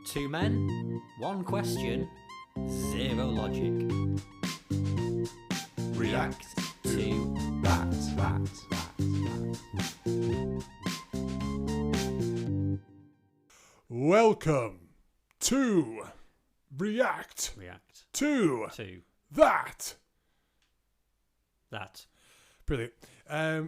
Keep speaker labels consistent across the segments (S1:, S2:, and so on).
S1: Two men, one question, zero logic. React to that.
S2: Welcome to React to that. Brilliant.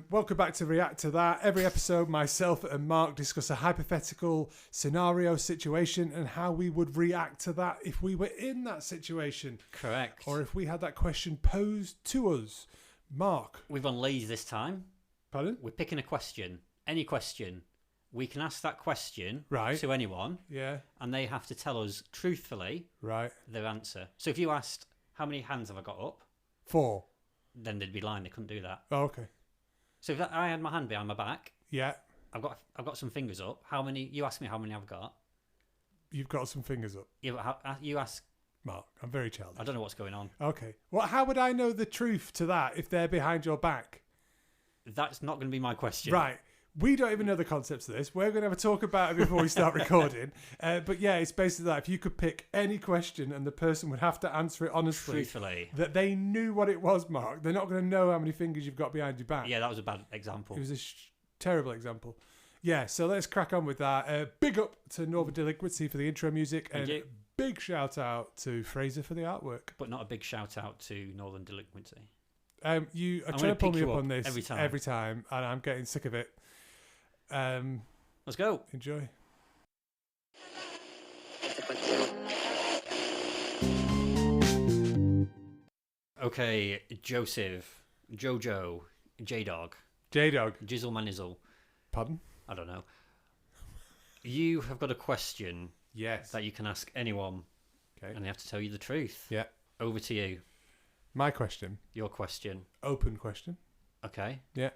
S2: Welcome back to React to That. Every episode, myself and Mark discuss a hypothetical scenario situation and how we would react to that if we were in that situation.
S1: Correct.
S2: Or if we had that question posed to us. Mark.
S1: We've gone lazy this time.
S2: Pardon?
S1: We're picking a question. Any question. We can ask that question to anyone.
S2: Yeah.
S1: And they have to tell us truthfully their answer. So if you asked, how many hands have I got up?
S2: 4.
S1: Then they'd be lying. They couldn't do that.
S2: Oh, okay.
S1: So if I had my hand behind my back,
S2: yeah,
S1: I've got some fingers up. How many? You ask me how many I've got.
S2: You've got some fingers up.
S1: You ask.
S2: Mark, I'm very childish.
S1: I don't know what's going on.
S2: Okay. Well, how would I know the truth to that if they're behind your back?
S1: That's not going to be my question.
S2: Right. We don't even know the concepts of this. We're going to have a talk about it before we start recording. But yeah, it's basically that. If you could pick any question and the person would have to answer it honestly.
S1: Truthfully.
S2: That they knew what it was, Mark. They're not going to know how many fingers you've got behind your back.
S1: Yeah, that was a bad example.
S2: It was a terrible example. Yeah, so let's crack on with that. Big up to Northern Delinquency for the intro music.
S1: Thank you.
S2: Big shout out to Fraser for the artwork.
S1: But not a big shout out to Northern Delinquency.
S2: You are trying to pull me up on this
S1: every time,
S2: and I'm getting sick of it.
S1: Let's go.
S2: Enjoy.
S1: Okay, Joseph, Jojo, J-Dog, Jizzle Manizzle.
S2: Pardon?
S1: I don't know. You have got a question.
S2: Yes.
S1: That you can ask anyone.
S2: Okay.
S1: And they have to tell you the truth.
S2: Yeah.
S1: Over to you.
S2: My question.
S1: Your question.
S2: Open question.
S1: Okay.
S2: Yeah.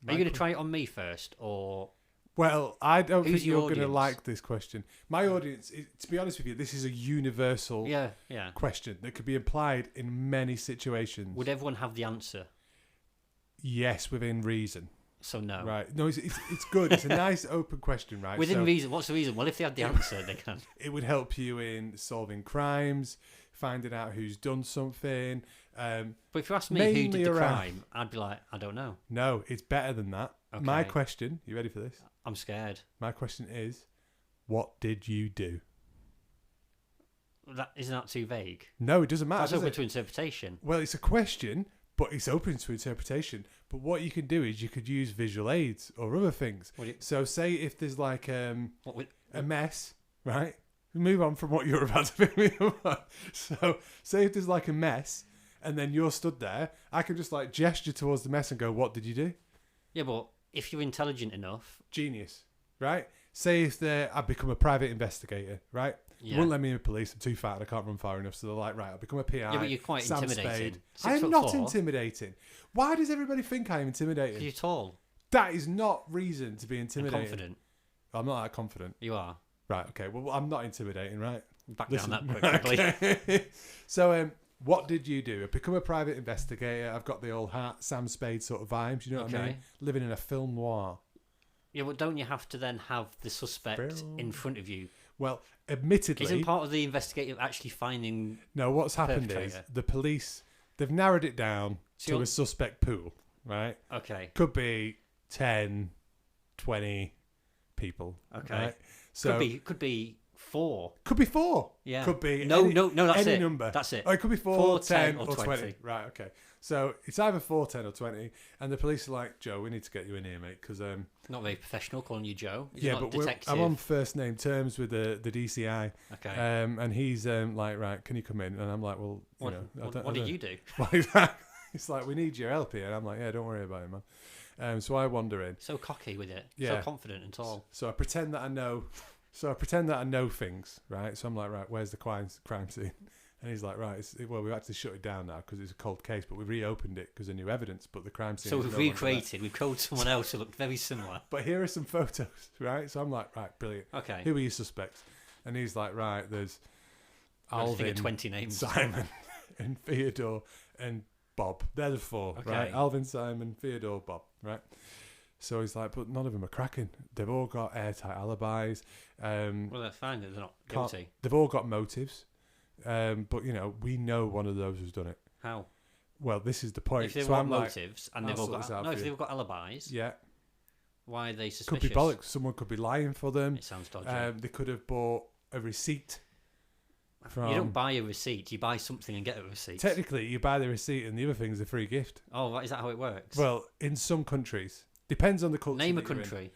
S1: Are you going to try it on me first, or?
S2: Well, I don't think you're going to
S1: audience?
S2: like this question. My audience, to be honest with you, this is a universal question that could be applied in many situations.
S1: Would everyone have the answer?
S2: Yes, within reason.
S1: So no.
S2: Right. No, it's good. It's a nice open question, right?
S1: Within reason. What's the reason? Well, if they had the answer, they can.
S2: It would help you in solving crimes, finding out who's done something.
S1: But if you ask me who did the crime, I'd be like, I don't know.
S2: No, it's better than that.
S1: Okay.
S2: My question, you ready for this?
S1: I'm scared.
S2: My question is, what did you do?
S1: Isn't that too vague?
S2: No, it doesn't matter.
S1: That's open to interpretation.
S2: Well, it's a question, but it's open to interpretation. But what you can do is you could use visual aids or other things. So say if there's like a mess, right? Move on from what you're about to pick me up. So say if there's like a mess and then you're stood there, I can just like gesture towards the mess and go, what did you do?
S1: Yeah, but if you're intelligent enough...
S2: Genius, right? Say if I've become a private investigator, right?
S1: Yeah.
S2: They won't let me in the police. I'm too fat and I can't run far enough. So they're like, right, I'll become a PI.
S1: Yeah, but you're quite
S2: Sam
S1: intimidating.
S2: Spade. I am not intimidating. Why does everybody think I am intimidating?
S1: Because you're tall.
S2: That is not reason to be intimidating.
S1: And confident.
S2: I'm not that confident.
S1: You are.
S2: Right, okay. Well, I'm not intimidating, right?
S1: Back down that quickly.
S2: Okay. So, what did you do? I've become a private investigator. I've got the old Sam Spade sort of vibes. You know what I mean? Living in a film noir.
S1: Yeah, but don't you have to then have the suspect in front of you?
S2: Well, admittedly...
S1: Isn't part of the investigative actually finding...
S2: No, what's happened is the police, they've narrowed it down to a suspect pool, right?
S1: Okay.
S2: Could be 10, 20 people.
S1: Okay.
S2: Right? So
S1: could be 4.
S2: Could be 4.
S1: Yeah.
S2: Could be
S1: no, that's
S2: any
S1: it.
S2: number.
S1: That's it.
S2: Oh, it could be 4, 10 or 20. Right, okay. So it's either 4, 10 or 20. And the police are like, Joe, we need to get you in here, mate, because...
S1: not very professional calling you Joe.
S2: Yeah, but I'm on first name terms with the DCI.
S1: Okay.
S2: And he's like, right, can you come in? And I'm like, well,
S1: what did you do?
S2: It's like, we need your help here. And I'm like, yeah, don't worry about it, man. So I wander in.
S1: So cocky with it.
S2: Yeah.
S1: So confident and tall.
S2: So I pretend that I know... things, right? So I'm like, right, where's the crime scene? And he's like, right, we've actually shut it down now because it's a cold case, but we reopened it because of new evidence, but the crime scene...
S1: So we've recreated, we've called someone else who looked very similar.
S2: But here are some photos, right? So I'm like, right, brilliant.
S1: Okay.
S2: Who are your suspects? And he's like, right, there's Alvin,
S1: 20 names.
S2: Simon, and Theodore, and Bob. They're the 4, right? Alvin, Simon, Theodore, Bob, right? So he's like, but none of them are cracking. They've all got airtight alibis.
S1: Well, they're fine that they're not guilty.
S2: They've all got motives. But, we know one of those has done it.
S1: How?
S2: Well, this is the point.
S1: If they've got motives and they've all got... No, if they've got alibis...
S2: Yeah.
S1: Why are they suspicious?
S2: Could be bollocks. Someone could be lying for them.
S1: It sounds dodgy.
S2: They could have bought a receipt.
S1: You don't buy a receipt. You buy something and get a receipt.
S2: Technically, you buy the receipt and the other thing's a free gift.
S1: Oh, is that how it works?
S2: Well, in some countries. Depends on the culture.
S1: Name a country.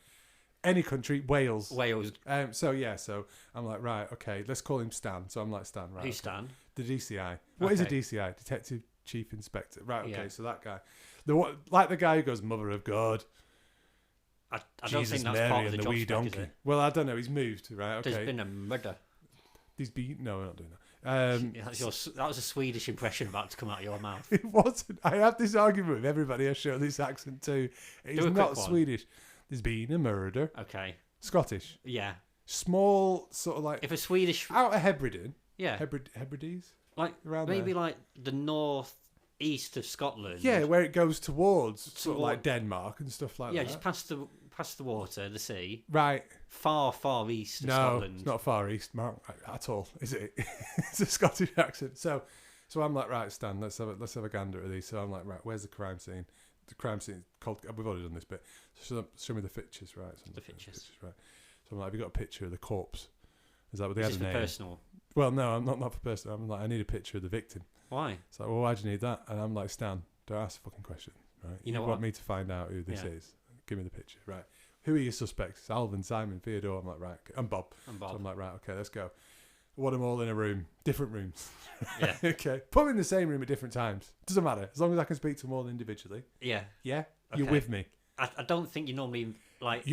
S2: Any country. Wales.
S1: Wales.
S2: So I'm like, right, okay, let's call him Stan. So I'm like, Stan, right?
S1: Who's Stan?
S2: The DCI. What is a DCI? Detective Chief Inspector. Right, okay,
S1: Yeah.
S2: so that guy. The guy who goes, Mother of God.
S1: I
S2: Jesus,
S1: don't think that's
S2: Mary
S1: part of the
S2: and
S1: job
S2: wee
S1: spec,
S2: donkey.
S1: is it?
S2: Well, I don't know. He's moved, right? Okay.
S1: There's been a murder.
S2: No, we're not doing that.
S1: That was a Swedish impression about to come out of your mouth.
S2: It wasn't. I have this argument with everybody I show this accent to. It's not Swedish. There's been a murder.
S1: Okay.
S2: Scottish.
S1: Yeah.
S2: Small, sort of like...
S1: If a Swedish...
S2: Out of Hebridean.
S1: Yeah.
S2: Hebrides?
S1: Like,
S2: around
S1: maybe
S2: there.
S1: like the north-east of Scotland.
S2: Yeah, where it goes towards sort of like Denmark and stuff like that.
S1: Yeah, just past the water, the sea.
S2: Right.
S1: Far east of Scotland.
S2: No, it's not far east, Mark, at all, is it? It's a Scottish accent. So I'm like, right, Stan, let's have a gander at these. So I'm like, right, where's the crime scene? The crime scene called... We've already done this bit. So show me the pictures, right?
S1: The pictures.
S2: Right. So I'm like, have you got a picture of the corpse? Is that what they
S1: Is
S2: had
S1: this
S2: a
S1: for
S2: name?
S1: personal?
S2: Well, no, I'm not for personal. I'm like, I need a picture of the victim.
S1: Why?
S2: It's like, well, why do you need that? And I'm like, Stan, don't ask a fucking question, right?
S1: You know
S2: want
S1: what?
S2: me to find out who this is? Give me the picture, right? Who are your suspects? It's Alvin, Simon, Theodore. I'm like, right. And Bob. So I'm like, right, okay, let's go. I want them all in a room, different rooms.
S1: Yeah.
S2: Okay. Put them in the same room at different times. Doesn't matter. As long as I can speak to them all individually.
S1: Yeah.
S2: Yeah?
S1: Okay.
S2: You're with me.
S1: I don't think you normally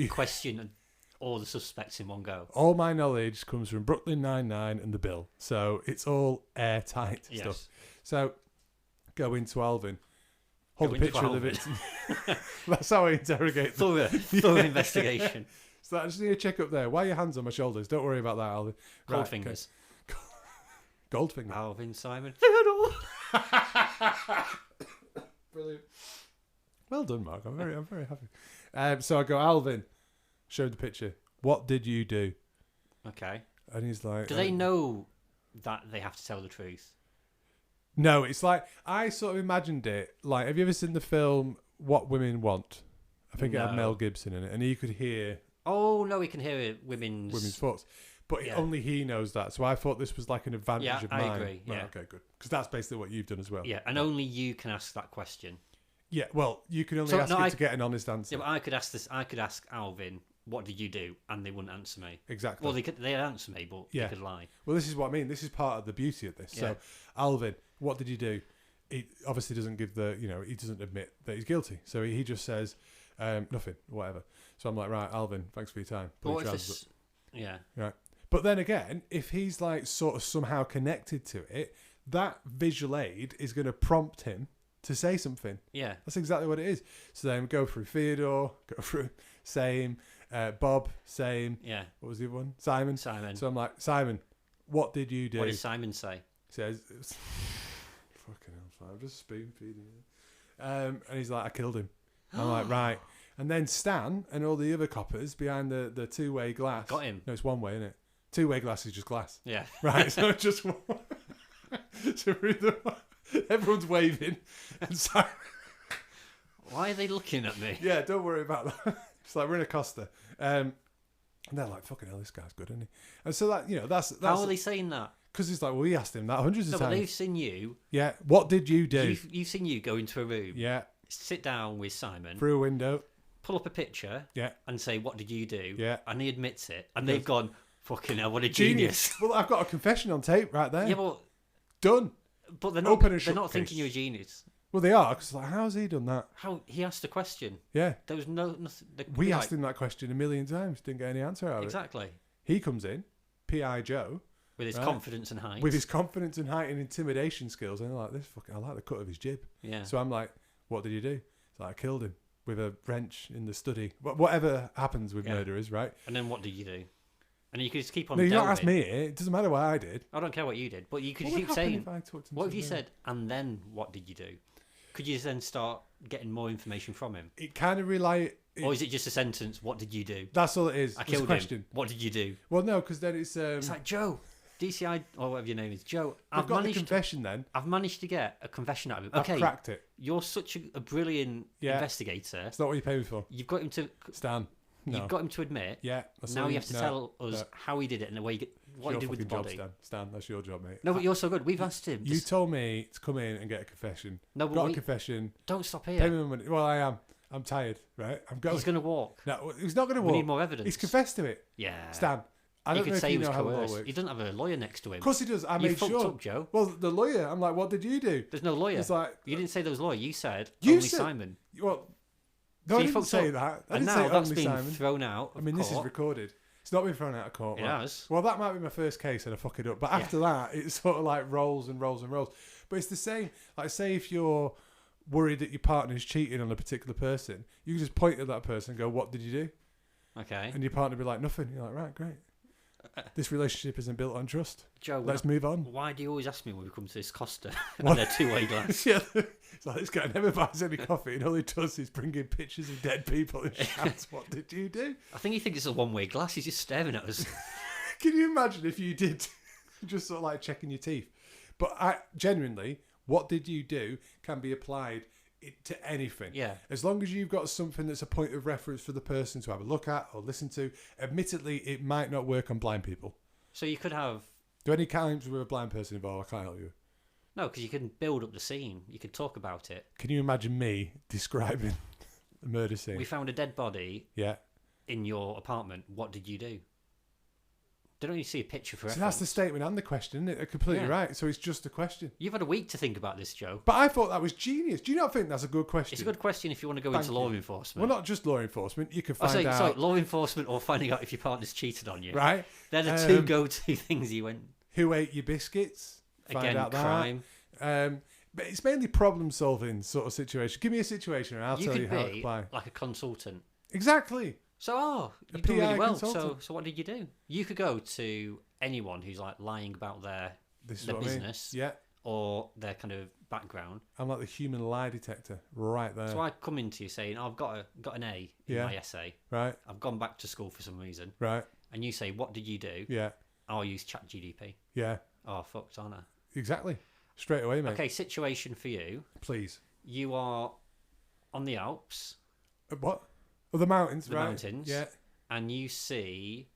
S1: question all the suspects in one go.
S2: All my knowledge comes from Brooklyn Nine-Nine and The Bill. So it's all airtight stuff. So go into Alvin. Hold a picture of the victim. That's how I interrogate them.
S1: Thorough investigation.
S2: So I just need to check up there. Why are your hands on my shoulders? Don't worry about that, Alvin.
S1: Cold fingers.
S2: Okay. Goldfinger.
S1: Alvin, Simon.
S2: Brilliant. Well done, Mark. I'm very happy. So I go, Alvin, show the picture. What did you do?
S1: Okay.
S2: And he's like...
S1: Do they know that they have to tell the truth?
S2: No, it's like, I sort of imagined it. Like, have you ever seen the film What Women Want? I think it had Mel Gibson in it. And you could hear...
S1: Oh, no, we can hear women's
S2: thoughts. But only he knows that. So I thought this was like an advantage of mine.
S1: I agree. Yeah.
S2: Right, okay, good. Because that's basically what you've done as well.
S1: Yeah, and only you can ask that question.
S2: Yeah, well, you can only ask it to get an honest answer.
S1: Yeah, but I could ask Alvin, what did you do? And they wouldn't answer me.
S2: Exactly.
S1: Well, they'd answer me, but they could lie.
S2: Well, this is what I mean. This is part of the beauty of this. Yeah. So, Alvin, what did you do? He obviously doesn't give he doesn't admit that he's guilty. So he just says, nothing, whatever. So I'm like, right, Alvin, thanks for your time.
S1: Yeah.
S2: Right. But then again, if he's like sort of somehow connected to it, that visual aid is going to prompt him to say something.
S1: Yeah.
S2: That's exactly what it is. So then go through Theodore, go through same, Bob, same.
S1: Yeah.
S2: What was the other one? Simon. So I'm like, Simon, what did you do?
S1: What did Simon say?
S2: He says, fucking hell, I'm just spoon feeding you. And he's like, I killed him. I'm like, right. And then Stan and all the other coppers behind the two-way glass.
S1: Got him.
S2: No, it's one way, isn't it? Two-way glass is just glass.
S1: Yeah.
S2: Right, so it's just one. So everyone's waving. And Simon...
S1: Why are they looking at me?
S2: Yeah, don't worry about that. It's like we're in a Costa. And they're like, fucking hell, this guy's good, isn't he? And so that's
S1: How are they saying that?
S2: Because it's like, well, we asked him that hundreds of times.
S1: But they've seen you.
S2: Yeah. What did you do?
S1: You've seen you go into a room.
S2: Yeah.
S1: Sit down with Simon.
S2: Through a window.
S1: Pull up a picture.
S2: Yeah.
S1: And say, what did you do?
S2: Yeah.
S1: And he admits it. And they've gone, fucking hell, what a genius.
S2: Well, I've got a confession on tape right there.
S1: Yeah, but...
S2: Done.
S1: But they're not thinking you're a genius.
S2: Well, they are, because like, how's he done that?
S1: How he asked a question.
S2: Yeah.
S1: There was nothing.
S2: We asked him that question a million times, didn't get any answer out of it.
S1: Exactly.
S2: He comes in, P.I. Joe.
S1: With his confidence and height.
S2: With his confidence and height and intimidation skills. And they're like, I like the cut of his jib.
S1: Yeah.
S2: So I'm like, what did you do? It's like, I killed him with a wrench in the study. Whatever happens with murderers, right?
S1: And then what did you do? And you could just keep on
S2: No, you
S1: delving.
S2: don't ask me it. It doesn't matter what I did.
S1: I don't care what you did. But you could keep saying, what have you said? And then what did you do? Could you then start getting more information from him?
S2: It kind of
S1: Or is it just a sentence? What did you do?
S2: That's all it is.
S1: I killed him. What did you do?
S2: Well, no, because then it's
S1: like Joe, DCI or whatever your name is, Joe.
S2: I've got a confession. Then
S1: I've managed to get a confession out of him.
S2: I've cracked it.
S1: You're such a brilliant investigator.
S2: It's not what you pay me for.
S1: You've got him to
S2: Stan. No.
S1: You've got him to admit.
S2: Yeah.
S1: Now you have to tell us how he did it and the way what he did with the body.
S2: Job, Stan, that's your job, mate.
S1: No, but you're so good. We've asked him.
S2: You told me to come in and get a confession.
S1: No, but
S2: got a confession.
S1: Don't stop here.
S2: Pay me my money. Well, I am. I'm tired, right? I'm going.
S1: He's going to walk.
S2: No, he's not going to walk.
S1: We need more evidence.
S2: He's confessed to it.
S1: Yeah.
S2: Stan, I don't know if you know how the law works.
S1: He doesn't have a lawyer next to him.
S2: Of course he does. I made sure.
S1: You fucked up, Joe.
S2: Well, the lawyer, I'm like, what did you do?
S1: There's no lawyer.
S2: It's like,
S1: you didn't say there was a lawyer. You said Simon.
S2: Well, no, I didn't say that. I didn't say
S1: that's
S2: only
S1: been
S2: Simon.
S1: Thrown out.
S2: I mean, this is recorded. It's not been thrown out of court.
S1: It has.
S2: Well, that might be my first case and I fuck it up. But after that, it's sort of like rolls and rolls and rolls. But it's the same. Like, say if you're worried that your partner's cheating on a particular person, you can just point at that person and go, what did you do?
S1: Okay.
S2: And your partner will be like, nothing. You're like, right, great. This relationship isn't built on trust.
S1: Joe,
S2: let's move on.
S1: Why do you always ask me when we come to this Costa and their two-way glass?
S2: Yeah, it's like this guy never buys any coffee and all he does is bring in pictures of dead people and shouts, what did you do?
S1: I think he thinks it's a one-way glass. He's just staring at us.
S2: Can you imagine if you did just sort of like checking your teeth? But genuinely, what did you do can be applied to anything.
S1: Yeah.
S2: As long as you've got something that's a point of reference for the person to have a look at or listen to. Admittedly, it might not work on blind people.
S1: So you could have...
S2: Do any times with a blind person involved? I can't help you.
S1: No, because you can build up the scene. You could talk about it.
S2: Can you imagine me describing the murder scene?
S1: We found a dead body.
S2: Yeah.
S1: In your apartment. What did you do? Don't you see a picture for reference?
S2: So that's the statement and the question, isn't it? Completely right. So it's just a question.
S1: You've had a week to think about this, Joe.
S2: But I thought that was genius. Do you not think that's a good question?
S1: It's a good question if you want to go into law enforcement.
S2: Well, not just law enforcement. You can find out...
S1: Sorry, law enfortment or finding out if your partner's cheated on you.
S2: Right.
S1: They're the two go-to things you went...
S2: Who ate your biscuits?
S1: Again, crime.
S2: But it's mainly problem-solving sort of situation. Give me a situation and I'll tell you how to apply.
S1: Like a consultant.
S2: Exactly.
S1: So, you've done really well. So what did you do? You could go to anyone who's like lying about their business, or their kind of background.
S2: I'm like the human lie detector, right there.
S1: So I come into you saying, I've got an A in my essay.
S2: Right.
S1: I've gone back to school for some reason.
S2: Right.
S1: And you say, what did you do?
S2: Yeah.
S1: I'll use ChatGPT.
S2: Yeah.
S1: Oh, fucked, aren't I?
S2: Exactly. Straight away, mate.
S1: Okay, situation for you.
S2: Please.
S1: You are on the Alps.
S2: What? Oh, the mountains,
S1: the
S2: right?
S1: Mountains.
S2: Yeah.
S1: And you see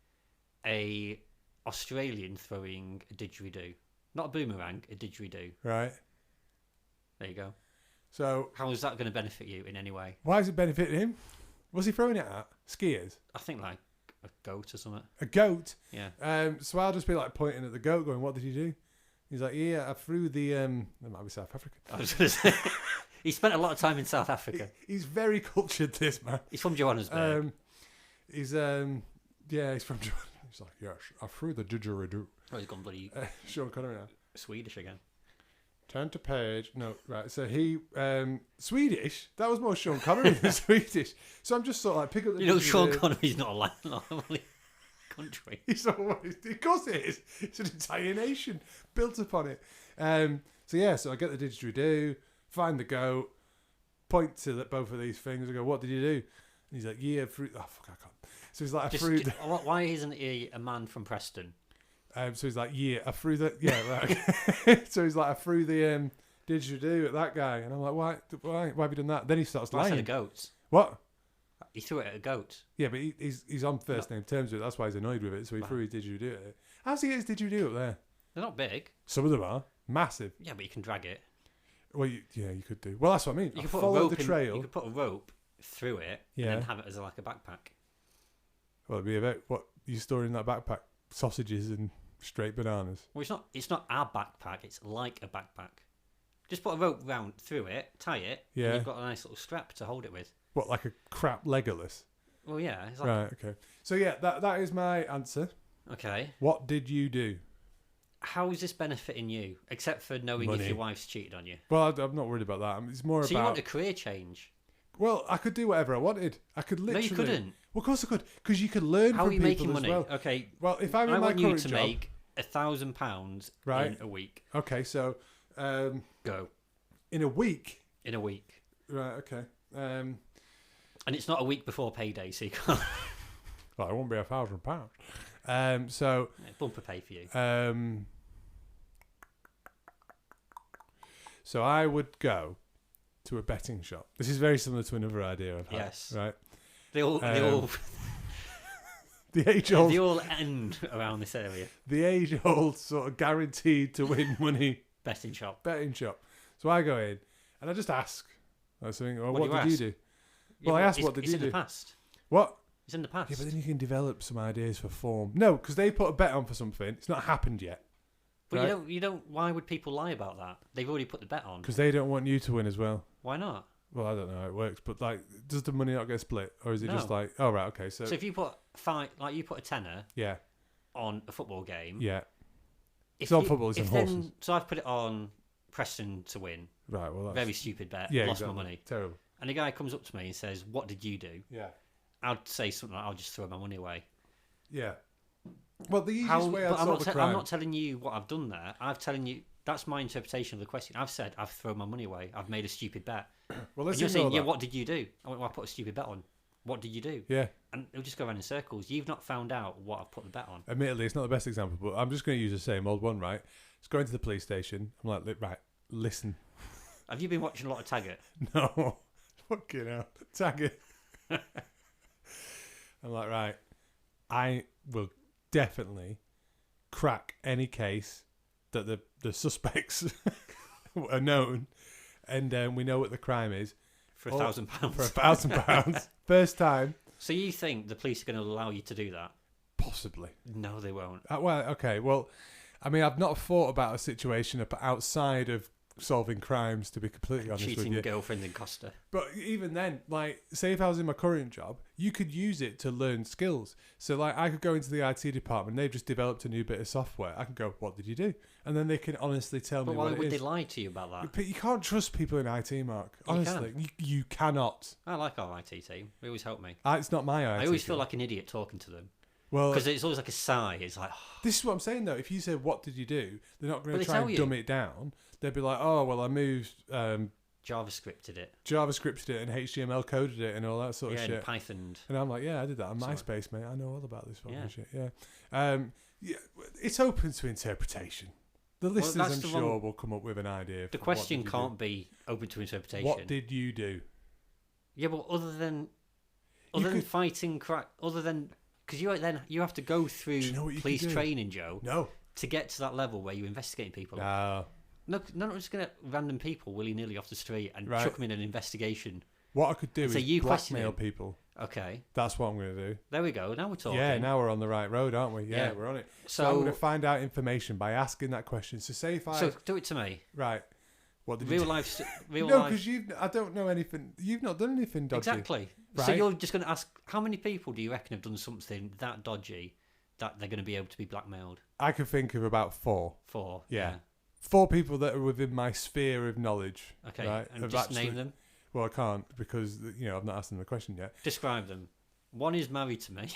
S1: a Australian throwing a didgeridoo. Not a boomerang, a didgeridoo.
S2: Right.
S1: There you go.
S2: So...
S1: How is that going to benefit you in any way?
S2: Why is it benefiting him? What's he throwing it at? Skiers?
S1: I think like a goat or something.
S2: A goat?
S1: Yeah.
S2: So I'll just be like pointing at the goat going, what did you do? He's like, yeah, I threw the... That might be South African.
S1: I was going to say... He spent a lot of time in South Africa.
S2: He's very cultured, this man.
S1: He's from Johannesburg.
S2: He's from Johannesburg. He's like, yes, I threw the didgeridoo.
S1: Oh, he's gone bloody...
S2: Sean Connery now.
S1: Swedish again.
S2: Turn to page. No, right. So he... Swedish? That was more Sean Connery than Swedish. So I'm just sort of like, pick up the...
S1: You know, Sean Connery's not a landlord. Country.
S2: He's not, of course it is. It's an entire nation built upon it. So I get the didgeridoo, find the goat, point to both of these things, and go, what did you do? And he's like, yeah, fruit. Oh, fuck, I can't. So he's like, I threw...
S1: Why isn't he a man from Preston?
S2: So he's like, yeah, I threw the... Yeah, right. Okay. So he's like, I threw the didgeridoo at that guy. And I'm like, why have you done that? Then he starts lying.
S1: I said a goat.
S2: What?
S1: He threw it at a goat.
S2: Yeah, but he's on first name terms with it. That's why he's annoyed with it. So he threw his didgeridoo at it. How's he get his didgeridoo up there?
S1: They're not big.
S2: Some of them are. Massive.
S1: Yeah, but you can drag it.
S2: Well, you could do. Well, that's what I mean.
S1: You can
S2: follow the trail.
S1: You could put a rope through it and then have it as like a backpack.
S2: Well, it'd be about what you store in that backpack: sausages and straight bananas.
S1: Well, it's not our backpack. It's like a backpack. Just put a rope round through it, tie it, and you've got a nice little strap to hold it with.
S2: What, like a crap Legolas?
S1: Well, yeah. It's like
S2: right. Okay. So yeah, that is my answer.
S1: Okay.
S2: What did you do?
S1: How is this benefiting you, except for knowing if your wife's cheated on you?
S2: Well, I'm not worried about that. It's more about...
S1: So you want a career change?
S2: Well, I could do whatever I wanted. I could literally...
S1: No, you couldn't.
S2: Well, of course I could, because you could learn
S1: How
S2: from people as
S1: well. How are you making money?
S2: well.
S1: Okay.
S2: Well, if I'm in my current job...
S1: I want you to make £1,000 in a week.
S2: Okay, so...
S1: Go.
S2: In a week...
S1: in a week.
S2: Right, okay.
S1: And it's not a week before payday, so you can't...
S2: Well, it won't be £1,000. So...
S1: Yeah, bumper pay for you.
S2: So I would go to a betting shop. This is very similar to another idea I've had.
S1: Yes.
S2: Right?
S1: They all...
S2: The age-old...
S1: They all end around this area.
S2: The age-old sort of guaranteed to win money...
S1: Betting shop.
S2: So I go in and I just ask. I was saying, what did you do?
S1: Yeah,
S2: well, I asked, what did you do?
S1: It's in the past.
S2: What?
S1: It's in the past.
S2: Yeah, but then you can develop some ideas for form. No, because they put a bet on for something. It's not happened yet.
S1: But
S2: right?
S1: you don't. Why would people lie about that? They've already put the bet on.
S2: Because they don't want you to win as well.
S1: Why not?
S2: Well, I don't know how it works, but like, does the money not get split, or is it just like, oh right, okay, so
S1: if you put you put a tenner, on a football game,
S2: it's not football, it's on horses.
S1: So I've put it on Preston to win.
S2: Right, well, that's
S1: very stupid bet.
S2: Yeah,
S1: lost
S2: exactly.
S1: my money.
S2: Terrible.
S1: And a guy comes up to me and says, "What did you do?"
S2: Yeah.
S1: I'd say something like, "I'll just throw my money away."
S2: Yeah. Well, the easiest way I'd solve the crime...
S1: I'm not telling you what I've done there. I'm telling you that's my interpretation of the question. I've said I've thrown my money away. I've made a stupid bet.
S2: Well, let's
S1: and you're saying, what did you do? I went, well, I put a stupid bet on. What did you do?
S2: Yeah.
S1: And it'll just go around in circles. You've not found out what I've put the bet on.
S2: Admittedly, it's not the best example, but I'm just going to use the same old one, right? It's going to the police station. I'm like, right, listen.
S1: Have you been watching a lot of Taggart?
S2: No. Fucking hell. Taggart. I'm like, right, I will definitely crack any case that the suspects are known, and we know what the crime is.
S1: For £1,000.
S2: For £1,000. First time.
S1: So you think the police are going to allow you to do that?
S2: Possibly.
S1: No, they won't.
S2: Well, okay. Well, I mean, I've not thought about a situation outside of solving crimes, to be completely honest with you.
S1: Cheating girlfriends in Costa.
S2: But even then, like, say if I was in my current job, you could use it to learn skills. So, like, I could go into the IT department, they've just developed a new bit of software. I can go, what did you do? And then they can honestly tell me what it is.
S1: But why would they lie to you about that?
S2: But you can't trust people in IT, Mark. Honestly, you cannot.
S1: I like our IT team. They always help me.
S2: It's not my IT
S1: I always
S2: team.
S1: feel like an idiot talking to them.
S2: Well,
S1: because it's always like a sigh. It's like...
S2: This is what I'm saying, though. If you say, what did you do? They're not going to try and dumb it down. They'd be like, oh, well, I moved...
S1: JavaScripted it.
S2: JavaScripted it and HTML coded it and all that sort of shit.
S1: Yeah, and Pythoned.
S2: And I'm like, yeah, I did that on MySpace, mate. I know all about this fucking shit. Yeah. It's open to interpretation. The listeners, I'm sure, will come up with an idea.
S1: The question can't be open to interpretation.
S2: What did you do?
S1: Yeah, but other than fighting crack, because you have to go through police training, Joe.
S2: No.
S1: To get to that level where you're investigating people.
S2: No.
S1: No, not just going to random people willy-nilly off the street and chuck them in an investigation.
S2: What I could do is blackmail people.
S1: Okay.
S2: That's what I'm going to do.
S1: There we go. Now we're talking.
S2: Yeah, now we're on the right road, aren't we? Yeah, we're on it. So I'm going to find out information by asking that question. So say if I...
S1: So do it to me.
S2: Right. What did
S1: real
S2: you do?
S1: life?
S2: No, because I don't know anything. You've not done anything dodgy.
S1: Exactly. Right? So you're just going to ask, how many people do you reckon have done something that dodgy that they're going to be able to be blackmailed? I
S2: could think of about 4.
S1: 4?
S2: Yeah. 4 people that are within my sphere of knowledge.
S1: Okay,
S2: right,
S1: and just name them.
S2: Well, I can't because I've not asked them the question yet.
S1: Describe them. One is married to me.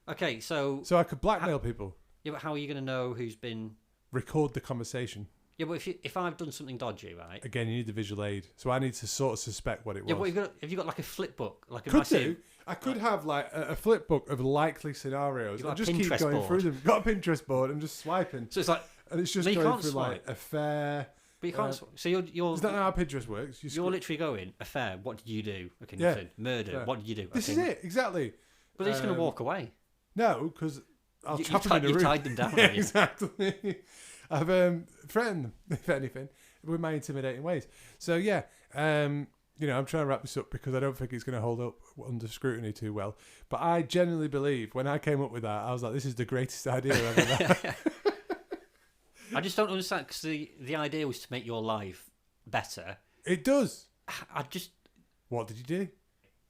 S1: Okay, so
S2: I could blackmail people.
S1: Yeah, but how are you going to know who's been...
S2: Record the conversation.
S1: Yeah, but if I've done something dodgy, right?
S2: Again, you need the visual aid. So I need to sort of suspect what it was.
S1: Yeah, but have you got like a flip book? Like a
S2: Could do. I could have like a flip book of likely scenarios. I'll just keep going through them. Got a Pinterest board and just swiping.
S1: So it's like...
S2: And it's just going through like affair...
S1: But you can't... So you're...
S2: Is that how Pinterest works?
S1: You're literally going, affair, what did you do? Okay, nothing. Murder, what did you do?
S2: This is it, exactly.
S1: But they're just going to walk away.
S2: No, because I'll trap them in a room.
S1: You tied them down,
S2: yeah, exactly. I've threatened them, if anything, with my intimidating ways. So, yeah, I'm trying to wrap this up because I don't think it's going to hold up under scrutiny too well. But I genuinely believe when I came up with that, I was like, this is the greatest idea I've ever had.
S1: I just don't understand because the idea was to make your life better.
S2: It does.
S1: What
S2: did you do?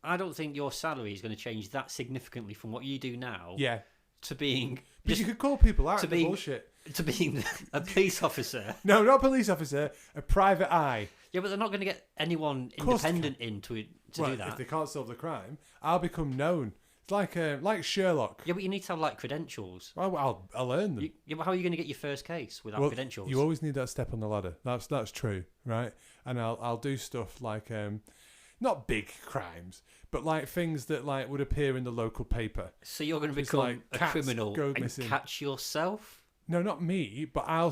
S1: I don't think your salary is going to change that significantly from what you do now.
S2: Yeah.
S1: To being...
S2: But you could call people out to bullshit.
S1: To being a police officer.
S2: No, not a police officer. A private eye.
S1: Yeah, but they're not going to get anyone independent in to do that.
S2: If they can't solve the crime, I'll become known like Sherlock.
S1: Yeah, but you need to have like credentials.
S2: Well, I'll earn them.
S1: But how are you going to get your first case without credentials?
S2: You always need that step on the ladder. That's true, right? And I'll do stuff like not big crimes, but like things that like would appear in the local paper.
S1: So you're going to become like a criminal and missing. Catch yourself?
S2: No, not me, but I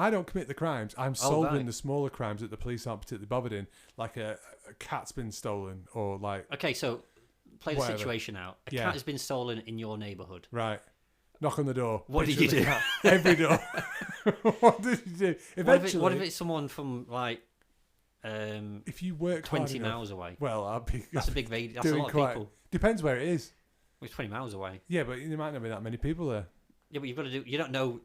S2: don't commit the crimes. I'm solving the smaller crimes that the police aren't particularly bothered in, like a cat's been stolen or like.
S1: Okay, so play the situation out. A cat has been stolen in your neighbourhood.
S2: Right. Knock on the door.
S1: What did you do?
S2: Every door. What did you do? Eventually,
S1: what if it's someone from like
S2: if you work
S1: 20 miles away?
S2: Well,
S1: that's a big radius. That's a lot of people.
S2: Depends where it is.
S1: Well, it's 20 miles away.
S2: Yeah, but there might not be that many people there.
S1: Yeah, but you've got to do. You don't know.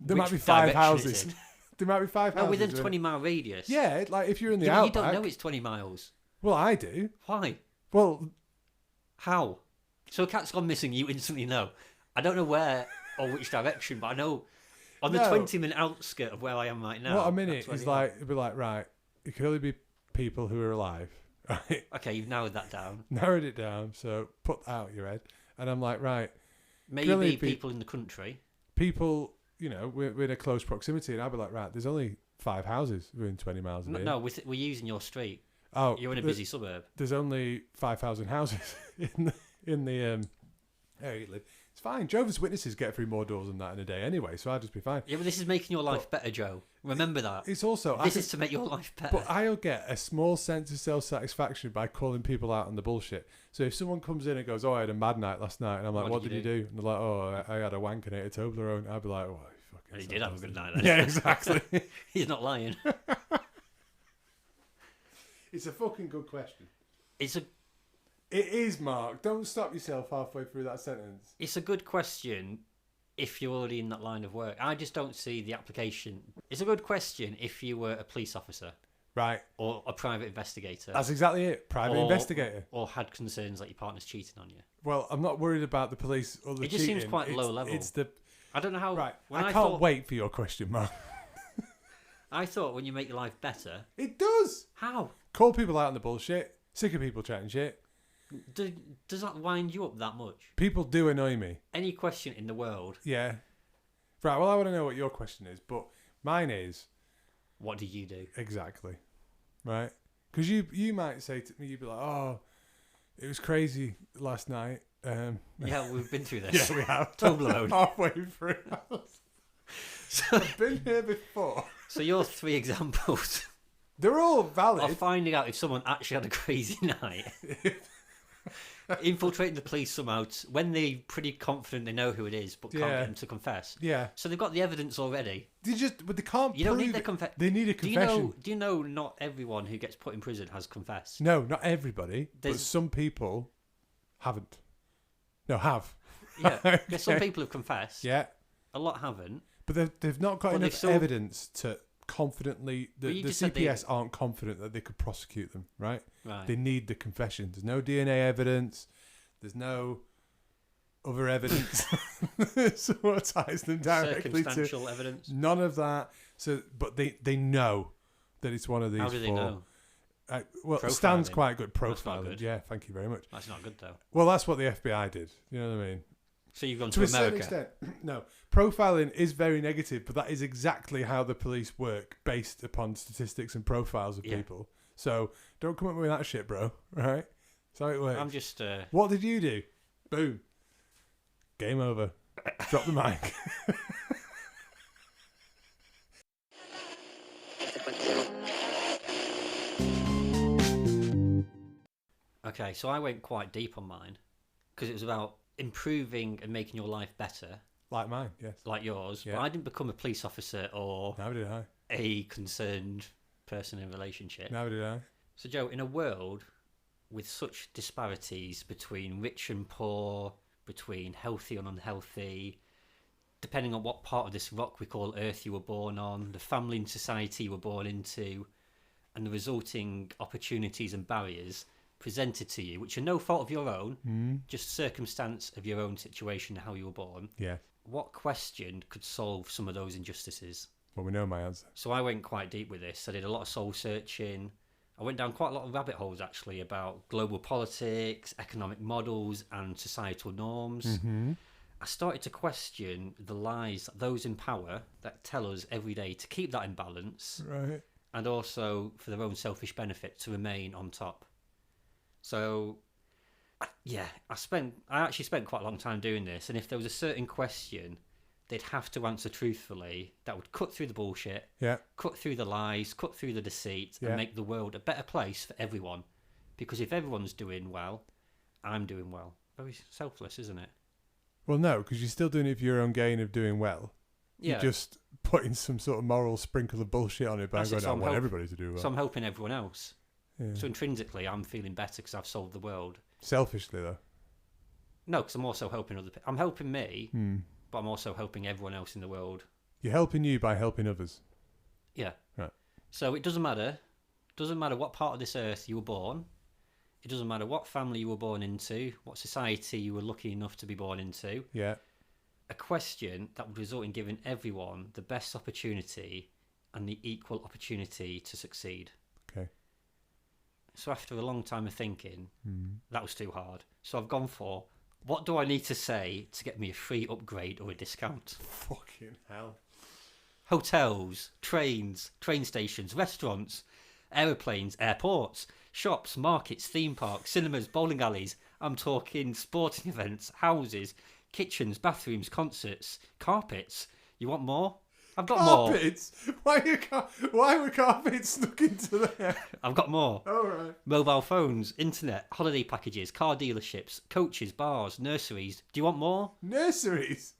S2: There might be 5 houses. There might be 5 houses.
S1: No, within 20-mile radius.
S2: Yeah, like if you're in the outback.
S1: You don't know it's 20 miles.
S2: Well, I do.
S1: Why?
S2: Well,
S1: how? So a cat's gone missing. You instantly know. I don't know where or which direction, but I know on the 20-minute outskirt of where I am right now.
S2: What a minute is like. It'd be like, right. It could only be people who are alive. Right.
S1: Okay, you've narrowed that down.
S2: Narrowed it down. So put that out your head, and I'm like, right.
S1: Maybe people in the country.
S2: People, we're in a close proximity, and I'd be like, right, there's only 5 houses within 20 miles of here.
S1: No, we're using your street.
S2: Oh,
S1: you're in a busy suburb.
S2: There's only 5,000 houses in the area you live. It's fine. Jehovah's Witnesses get through more doors than that in a day anyway, so I'd just be fine.
S1: Yeah, but this is making your life better, Joe. Remember that.
S2: It's also
S1: this is to make your life better.
S2: But I'll get a small sense of self-satisfaction by calling people out on the bullshit. So if someone comes in and goes, "Oh, I had a mad night last night," and I'm like, "What did you do?" And they're like, "Oh, I had a wank and ate a Toblerone." I'd be like, "Oh, fucking."
S1: He did have a good night. Then.
S2: Yeah, exactly.
S1: He's not lying.
S2: It's a fucking good question.
S1: It
S2: is, Mark. Don't stop yourself halfway through that sentence.
S1: It's a good question if you're already in that line of work. I just don't see the application. It's a good question if you were a police officer.
S2: Right.
S1: Or a private investigator.
S2: That's exactly it. Private investigator.
S1: Or had concerns like your partner's cheating on you.
S2: Well, I'm not worried about the police or the cheating.
S1: It just seems quite low level. I don't know how...
S2: Right. I can't wait for your question, Mark.
S1: I thought when you make your life better...
S2: It does.
S1: How?
S2: Call people out on the bullshit. Sick of people chatting shit.
S1: Does that wind you up that much?
S2: People do annoy me.
S1: Any question in the world.
S2: Yeah. Right, well, I want to know what your question is, but mine is...
S1: What do you do?
S2: Exactly. Right? Because you might say to me, you'd be like, "Oh, it was crazy last night."
S1: Yeah, we've been through this.
S2: Yeah, we have.
S1: Toblerone.
S2: Halfway through. So, I've been here before.
S1: So your 3 examples...
S2: They're all valid.
S1: Of finding out if someone actually had a crazy night. Infiltrating the police somehow when they're pretty confident they know who it is, but can't get them to confess.
S2: Yeah.
S1: So they've got the evidence already.
S2: But they can't.
S1: You don't need the confession.
S2: They need a confession.
S1: Do you know not everyone who gets put in prison has confessed?
S2: No, not everybody. But some people haven't. No, have.
S1: Yeah. Okay. Some people have confessed.
S2: Yeah.
S1: A lot haven't.
S2: But they've not got enough evidence to confidently. The CPS aren't confident that they could prosecute them. Right. They need the confession. There's no DNA evidence. There's no other evidence. So what ties them directly
S1: circumstantial evidence?
S2: None of that. So, but they know that it's one of these.
S1: How do they know?
S2: Well,
S1: profiling.
S2: Stan's quite good. Profiling.
S1: That's not good.
S2: Yeah, thank you very much.
S1: That's not good though.
S2: Well, that's what the FBI did. You know what I mean?
S1: So you've gone to America.
S2: A certain extent. No, profiling is very negative, but that is exactly how the police work, based upon statistics and profiles of people. So don't come up with that shit, bro. Right? That's how it works.
S1: I'm just.
S2: What did you do? Boom. Game over. Drop the mic.
S1: Okay, so I went quite deep on mine because it was about improving and making your life better.
S2: Like mine, yes.
S1: Like yours. Yeah. But I didn't become a police officer or
S2: Never did I.
S1: A concerned person in a relationship.
S2: Never did I.
S1: So, Joe, in a world with such disparities between rich and poor, between healthy and unhealthy, depending on what part of this rock we call Earth you were born on, the family and society you were born into, and the resulting opportunities and barriers presented to you, which are no fault of your own, just circumstance of your own situation, how you were born.
S2: Yeah.
S1: What question could solve some of those injustices?
S2: Well, we know my answer.
S1: So I went quite deep with this. I did a lot of soul searching. I went down quite a lot of rabbit holes actually about global politics, economic models, and societal norms.
S2: Mm-hmm.
S1: I started to question the lies that those in power that tell us every day to keep that in balance,
S2: Right.
S1: and also for their own selfish benefit to remain on top. So, yeah, I actually spent quite a long time doing this, and if there was a certain question they'd have to answer truthfully, that would cut through the bullshit, cut through the lies, cut through the deceit, and make the world a better place for everyone. Because if everyone's doing well, I'm doing well. Very selfless, isn't it?
S2: Well, no, because you're still doing it for your own gain of doing well.
S1: Yeah.
S2: You're just putting some sort of moral sprinkle of bullshit on it by going, I want everybody to do well.
S1: So I'm helping everyone else.
S2: Yeah.
S1: So intrinsically, I'm feeling better because I've solved the world.
S2: Selfishly, though?
S1: No, because I'm also helping other people. I'm helping me, but I'm also helping everyone else in the world.
S2: You're helping you by helping others.
S1: Yeah.
S2: Right.
S1: So it doesn't matter. Doesn't matter what part of this earth you were born. It doesn't matter what family you were born into, what society you were lucky enough to be born into.
S2: Yeah.
S1: A question that would result in giving everyone the best opportunity and the equal opportunity to succeed.
S2: Okay.
S1: So after a long time of thinking, that was too hard. So I've gone for, what do I need to say to get me a free upgrade or a discount?
S2: Fucking hell.
S1: Hotels, trains, train stations, restaurants, aeroplanes, airports, shops, markets, theme parks, cinemas, bowling alleys. I'm talking sporting events, houses, kitchens, bathrooms, concerts, carpets. You want more? I've got
S2: carpets? More. Why were carpets snuck into there?
S1: I've got more.
S2: Oh, right.
S1: Mobile phones, internet, holiday packages, car dealerships, coaches, bars, nurseries. Do you want more?
S2: Nurseries?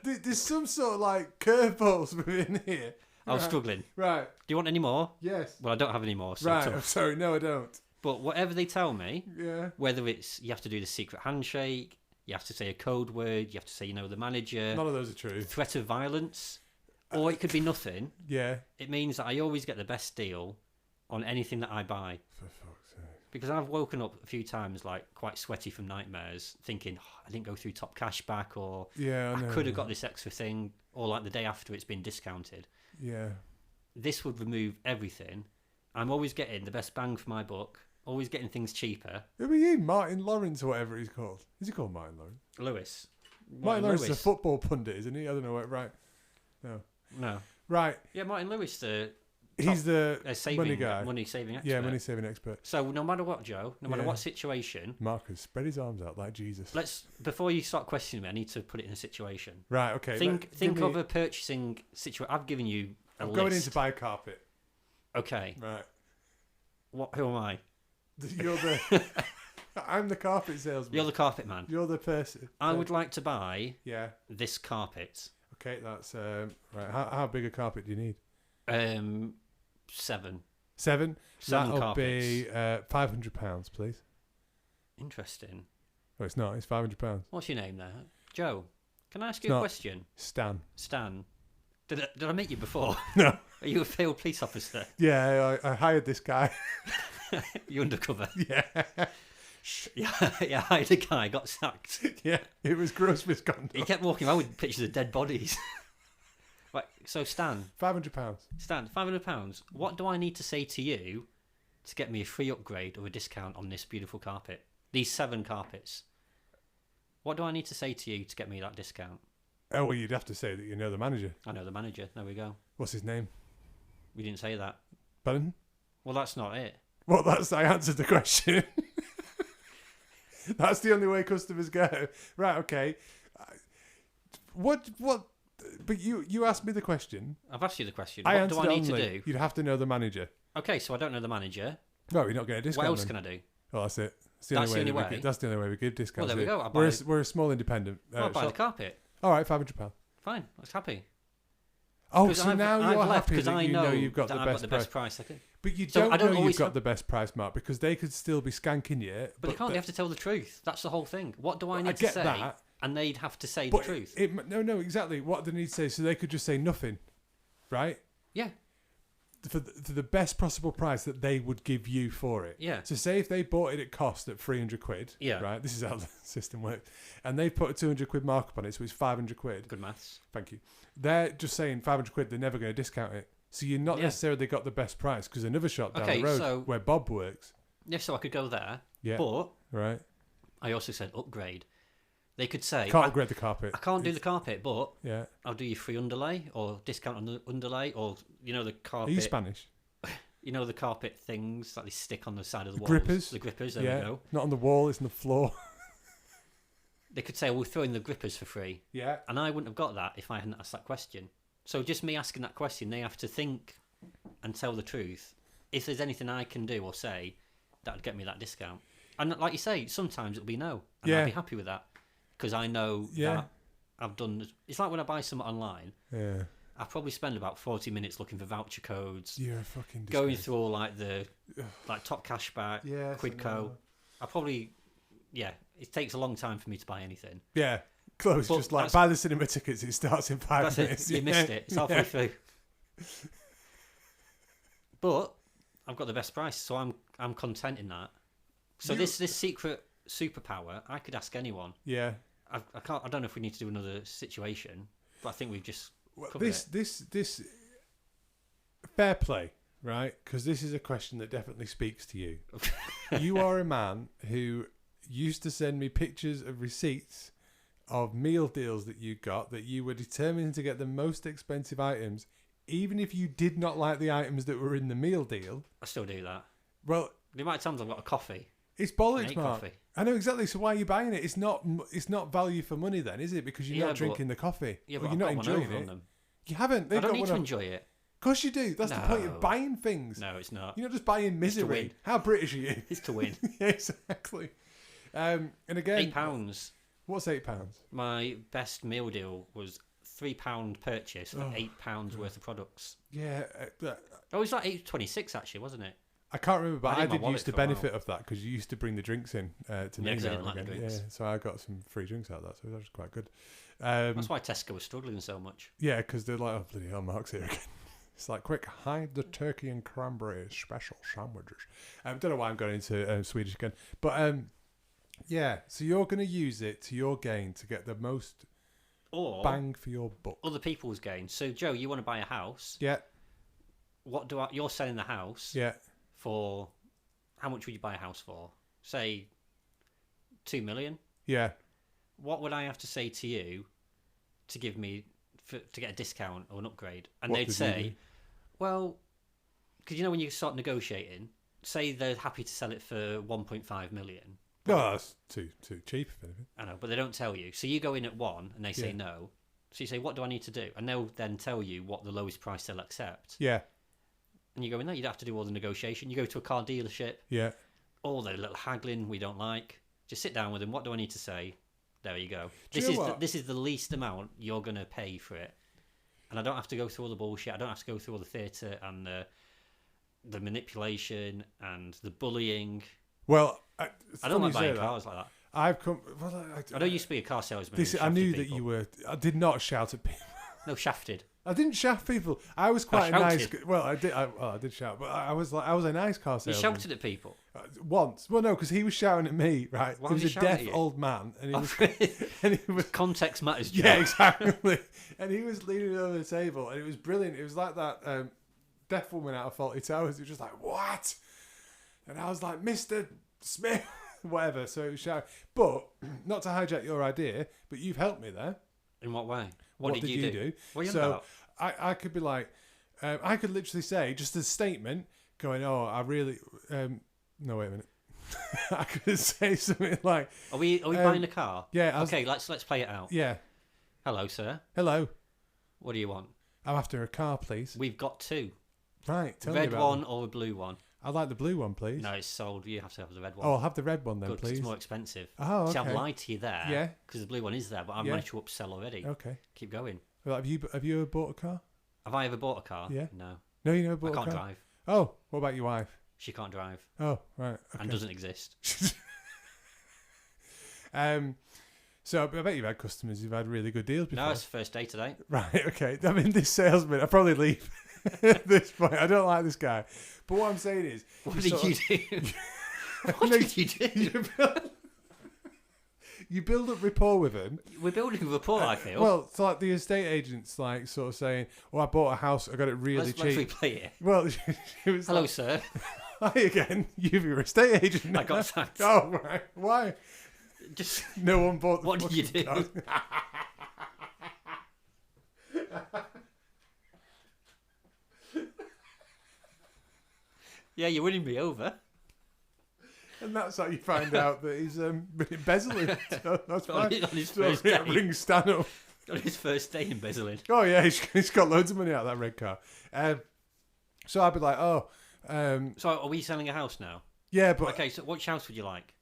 S2: There's some sort of like curveballs within here.
S1: I was struggling.
S2: Right.
S1: Do you want any more?
S2: Yes.
S1: Well, I don't have any more. So
S2: right. I'm sorry. No, I don't.
S1: But whatever they tell me,
S2: yeah.
S1: Whether it's you have to do the secret handshake, you have to say a code word, you have to say you know the manager.
S2: None of those are true.
S1: Threat of violence. Or it could be nothing.
S2: Yeah.
S1: It means that I always get the best deal on anything that I buy.
S2: For fuck's sake.
S1: Because I've woken up a few times like quite sweaty from nightmares, thinking I didn't go through top cashback, or I could have got this extra thing, or like the day after it's been discounted.
S2: Yeah.
S1: This would remove everything. I'm always getting the best bang for my buck, always getting things cheaper.
S2: Who are you? Martin Lawrence or whatever he's called. Is he called Martin Lawrence?
S1: Lewis.
S2: Martin Lawrence is a football pundit, isn't he? I don't know what, right. No. Right.
S1: Yeah, Martin Lewis,
S2: he's the money guy.
S1: Money saving expert.
S2: Yeah, money saving expert.
S1: So no matter what, Joe, no matter what situation,
S2: Marcus, spread his arms out like Jesus.
S1: Before you start questioning me, I need to put it in a situation.
S2: Right, okay.
S1: Think of a purchasing situation. I've given you a list.
S2: I'm going in to buy a carpet.
S1: Okay.
S2: Right.
S1: Who am I?
S2: You're the... I'm the carpet salesman.
S1: You're the carpet man.
S2: You're the person.
S1: I would like to buy this carpet.
S2: Okay, that's... right. How big a carpet do you need?
S1: 7.
S2: 7? That'll
S1: carpets.
S2: be £500, please.
S1: Interesting.
S2: Oh, it's not. It's £500.
S1: What's your name there? Joe, can I ask you a question?
S2: Stan.
S1: Did I meet you before?
S2: No.
S1: Are you a failed police officer?
S2: Yeah, I hired this guy.
S1: You undercover?
S2: Yeah.
S1: Yeah, I hired a guy, got sacked.
S2: Yeah, it was gross misconduct.
S1: He kept walking around with pictures of dead bodies. Right, so Stan.
S2: £500.
S1: Stan, £500. What do I need to say to you to get me a free upgrade or a discount on this beautiful carpet? These 7 carpets. What do I need to say to you to get me that discount?
S2: Oh, well, you'd have to say that you know the manager.
S1: I know the manager. There we go.
S2: What's his name?
S1: We didn't say that.
S2: Pardon?
S1: Well, that's not it.
S2: Well, I answered the question. That's the only way customers go. Right, okay. What? But you asked me the question.
S1: I've asked you the question.
S2: What
S1: do I need to do?
S2: You'd have to know the manager.
S1: Okay, so I don't know the manager.
S2: No, you're not getting a discount.
S1: What else can I do?
S2: Well, that's it.
S1: That's the only way.
S2: That's the only way we give discounts.
S1: Well, there we go.
S2: We're a small independent.
S1: I'll buy the carpet.
S2: All right, £500.
S1: Fine, I was happy.
S2: Oh, so now you're happy that you know you've got
S1: the best price.
S2: But you don't know you've got the best price, Mark, because they could still be skanking you.
S1: But they can't. They have to tell the truth. That's the whole thing. What do I need to say?
S2: That.
S1: And they'd have to say the truth.
S2: No, exactly. What they need to say, so they could just say nothing, right?
S1: Yeah.
S2: For the best possible price that they would give you for it.
S1: Yeah.
S2: So say if they bought it at cost at £300.
S1: Yeah.
S2: Right. This is how the system works, and they put a £200 markup on it, so it's £500.
S1: Good maths.
S2: Thank you. They're just saying £500. They're never going to discount it. So you're not necessarily got the best price because another shop down the road where Bob works.
S1: Yeah, so I could go there.
S2: Yeah.
S1: But
S2: right.
S1: I also said upgrade. They could say...
S2: Can't upgrade the carpet.
S1: I can't do the carpet, but
S2: yeah,
S1: I'll do you free underlay or discount on the underlay or, the carpet...
S2: Are you Spanish?
S1: The carpet things that they stick on the side of the walls.
S2: Grippers?
S1: The grippers, there we go.
S2: Not on the wall, it's on the floor.
S1: They could say, we'll throw in the grippers for free.
S2: Yeah.
S1: And I wouldn't have got that if I hadn't asked that question. So just me asking that question, they have to think and tell the truth. If there's anything I can do or say, that would get me that discount. And like you say, sometimes it'll be no. And I'll be happy with that. Because I know that I've done... It's like when I buy something online.
S2: Yeah.
S1: I probably spend about 40 minutes looking for voucher codes.
S2: You're a fucking disgrace.
S1: Going through all the top cashback, Quidco. I probably... Yeah, it takes a long time for me to buy anything.
S2: Yeah. Close. Just like buy the cinema tickets, it starts in 5 minutes.
S1: You missed it. It's halfway through. But I've got the best price, so I'm content in that. So this secret superpower, I could ask anyone.
S2: Yeah.
S1: I don't know if we need to do another situation, but I think we've just covered
S2: this fair play, right? Because this is a question that definitely speaks to you. You are a man who used to send me pictures of receipts of meal deals that you got, that you were determined to get the most expensive items, even if you did not like the items that were in the meal deal.
S1: I still do that.
S2: Well,
S1: the amount of times I've got a coffee.
S2: It's bollocks, Mark. Coffee. I know exactly. So why are you buying it? It's not value for money then, is it? Because you're not drinking the coffee.
S1: Yeah, but
S2: you're not enjoying it. You haven't.
S1: I don't need to enjoy it.
S2: Of course you do. That's the point of buying things.
S1: No, it's not.
S2: You're not just buying misery. How British are you?
S1: It's to win.
S2: Yeah, exactly. And again,
S1: £8. What's
S2: £8?
S1: My best meal deal was £3 purchase for £8 worth of products.
S2: Yeah.
S1: It was like £8.26 actually, wasn't it?
S2: I can't remember, but I did use the benefit of that because you used to bring the drinks in to me.
S1: Yeah, I didn't like the drinks.
S2: Yeah, so I got some free drinks out of that, so that was quite good.
S1: That's why Tesco was struggling so much.
S2: Yeah, because they're like, oh, bloody hell, Mark's here again. It's like, quick, hide the turkey and cranberry special sandwiches. I don't know why I'm going into Swedish again. But, yeah, so you're going to use it to your gain to get the most bang for your buck.
S1: Other people's gain. So, Joe, you want to buy a house.
S2: Yeah.
S1: You're selling the house.
S2: Yeah.
S1: For how much would you buy a house for? Say 2 million.
S2: Yeah.
S1: What would I have to say to you to give me to get a discount or an upgrade? And they'd say, well, because when you start negotiating, say they're happy to sell it for 1.5 million.
S2: No, that's too cheap.
S1: I know, but they don't tell you. So you go in at 1 and they say no. So you say, what do I need to do? And they'll then tell you what the lowest price they'll accept.
S2: Yeah. And
S1: you go in there, you don't have to do all the negotiation. You go to a car dealership.
S2: Yeah.
S1: All the little haggling we don't like. Just sit down with them. What do I need to say? There you go. This is the least amount you're going to pay for it. And I don't have to go through all the bullshit. I don't have to go through all the theatre and the manipulation and the bullying.
S2: Well,
S1: I don't like buying cars like that.
S2: I've come... Well,
S1: I don't used to be a car salesman.
S2: I knew that you were... I did not shout at people.
S1: No, shafted.
S2: I didn't shaft people. I was quite a nice... Well, I did shout, but I was a nice car salesman.
S1: You shouted at people?
S2: Once. Well, no, because he was shouting at me, right?
S1: Why
S2: he was a deaf old man. And he was...
S1: Context matters, Joe.
S2: Yeah, exactly. And he was leaning over the table, and it was brilliant. It was like that deaf woman out of Fawlty Towers. It was just like, what? And I was like, Mr. Smith, whatever. So he was shouting. But, not to hijack your idea, but you've helped me there.
S1: In what way? What did you do?
S2: What so I could be like, I could literally say just a statement going, oh, I really, no, wait a minute. I could say something like,
S1: are we buying a car?
S2: Yeah.
S1: Okay, let's play it out.
S2: Yeah.
S1: Hello, sir.
S2: Hello.
S1: What do you want?
S2: I'm after a car, please.
S1: We've got 2.
S2: Right. Tell me
S1: red
S2: about
S1: one
S2: them.
S1: or a blue one?
S2: I'd like the blue one, please.
S1: No, it's sold. You have to have the red one.
S2: Oh, I'll have the red one then,
S1: Good,
S2: please.
S1: It's more expensive.
S2: Oh, okay.
S1: See, I've lied to you there.
S2: Yeah.
S1: Because the blue one is there, but I've managed to upsell already.
S2: Okay.
S1: Keep going.
S2: Well, have you ever bought a car?
S1: Have I ever bought a car?
S2: Yeah.
S1: No.
S2: No, you never bought a car?
S1: I can't drive.
S2: Oh, what about your wife?
S1: She can't drive.
S2: Oh, right. Okay.
S1: And doesn't exist.
S2: So I bet you've had customers who've had really good deals before.
S1: No, it's the first day today.
S2: Right, okay. I mean, this salesman, I'll probably leave at this point. I don't like this guy. But what I'm saying is...
S1: What did you do? What did you do?
S2: You build up rapport with them.
S1: We're building rapport, I feel.
S2: Well, it's like the estate agents, like sort of saying, "Oh, I bought a house. I got it really cheap."
S1: Let's replay it.
S2: Well, it was
S1: Hello,
S2: like,
S1: sir.
S2: Hi again. You're your estate agent now.
S1: I got sacked.
S2: Oh, right. Why?
S1: Just
S2: No one bought the
S1: what did you do?
S2: car.
S1: Yeah, you're winning me over.
S2: And that's how you find out that he's been embezzling. So that's fine.
S1: On his
S2: So
S1: first day.
S2: ring Stan up.
S1: On his first day embezzling.
S2: Oh yeah, he's got loads of money out of that red car. So I'd be like,
S1: So are we selling a house now?
S2: yeah, but
S1: Okay, so which house would you like?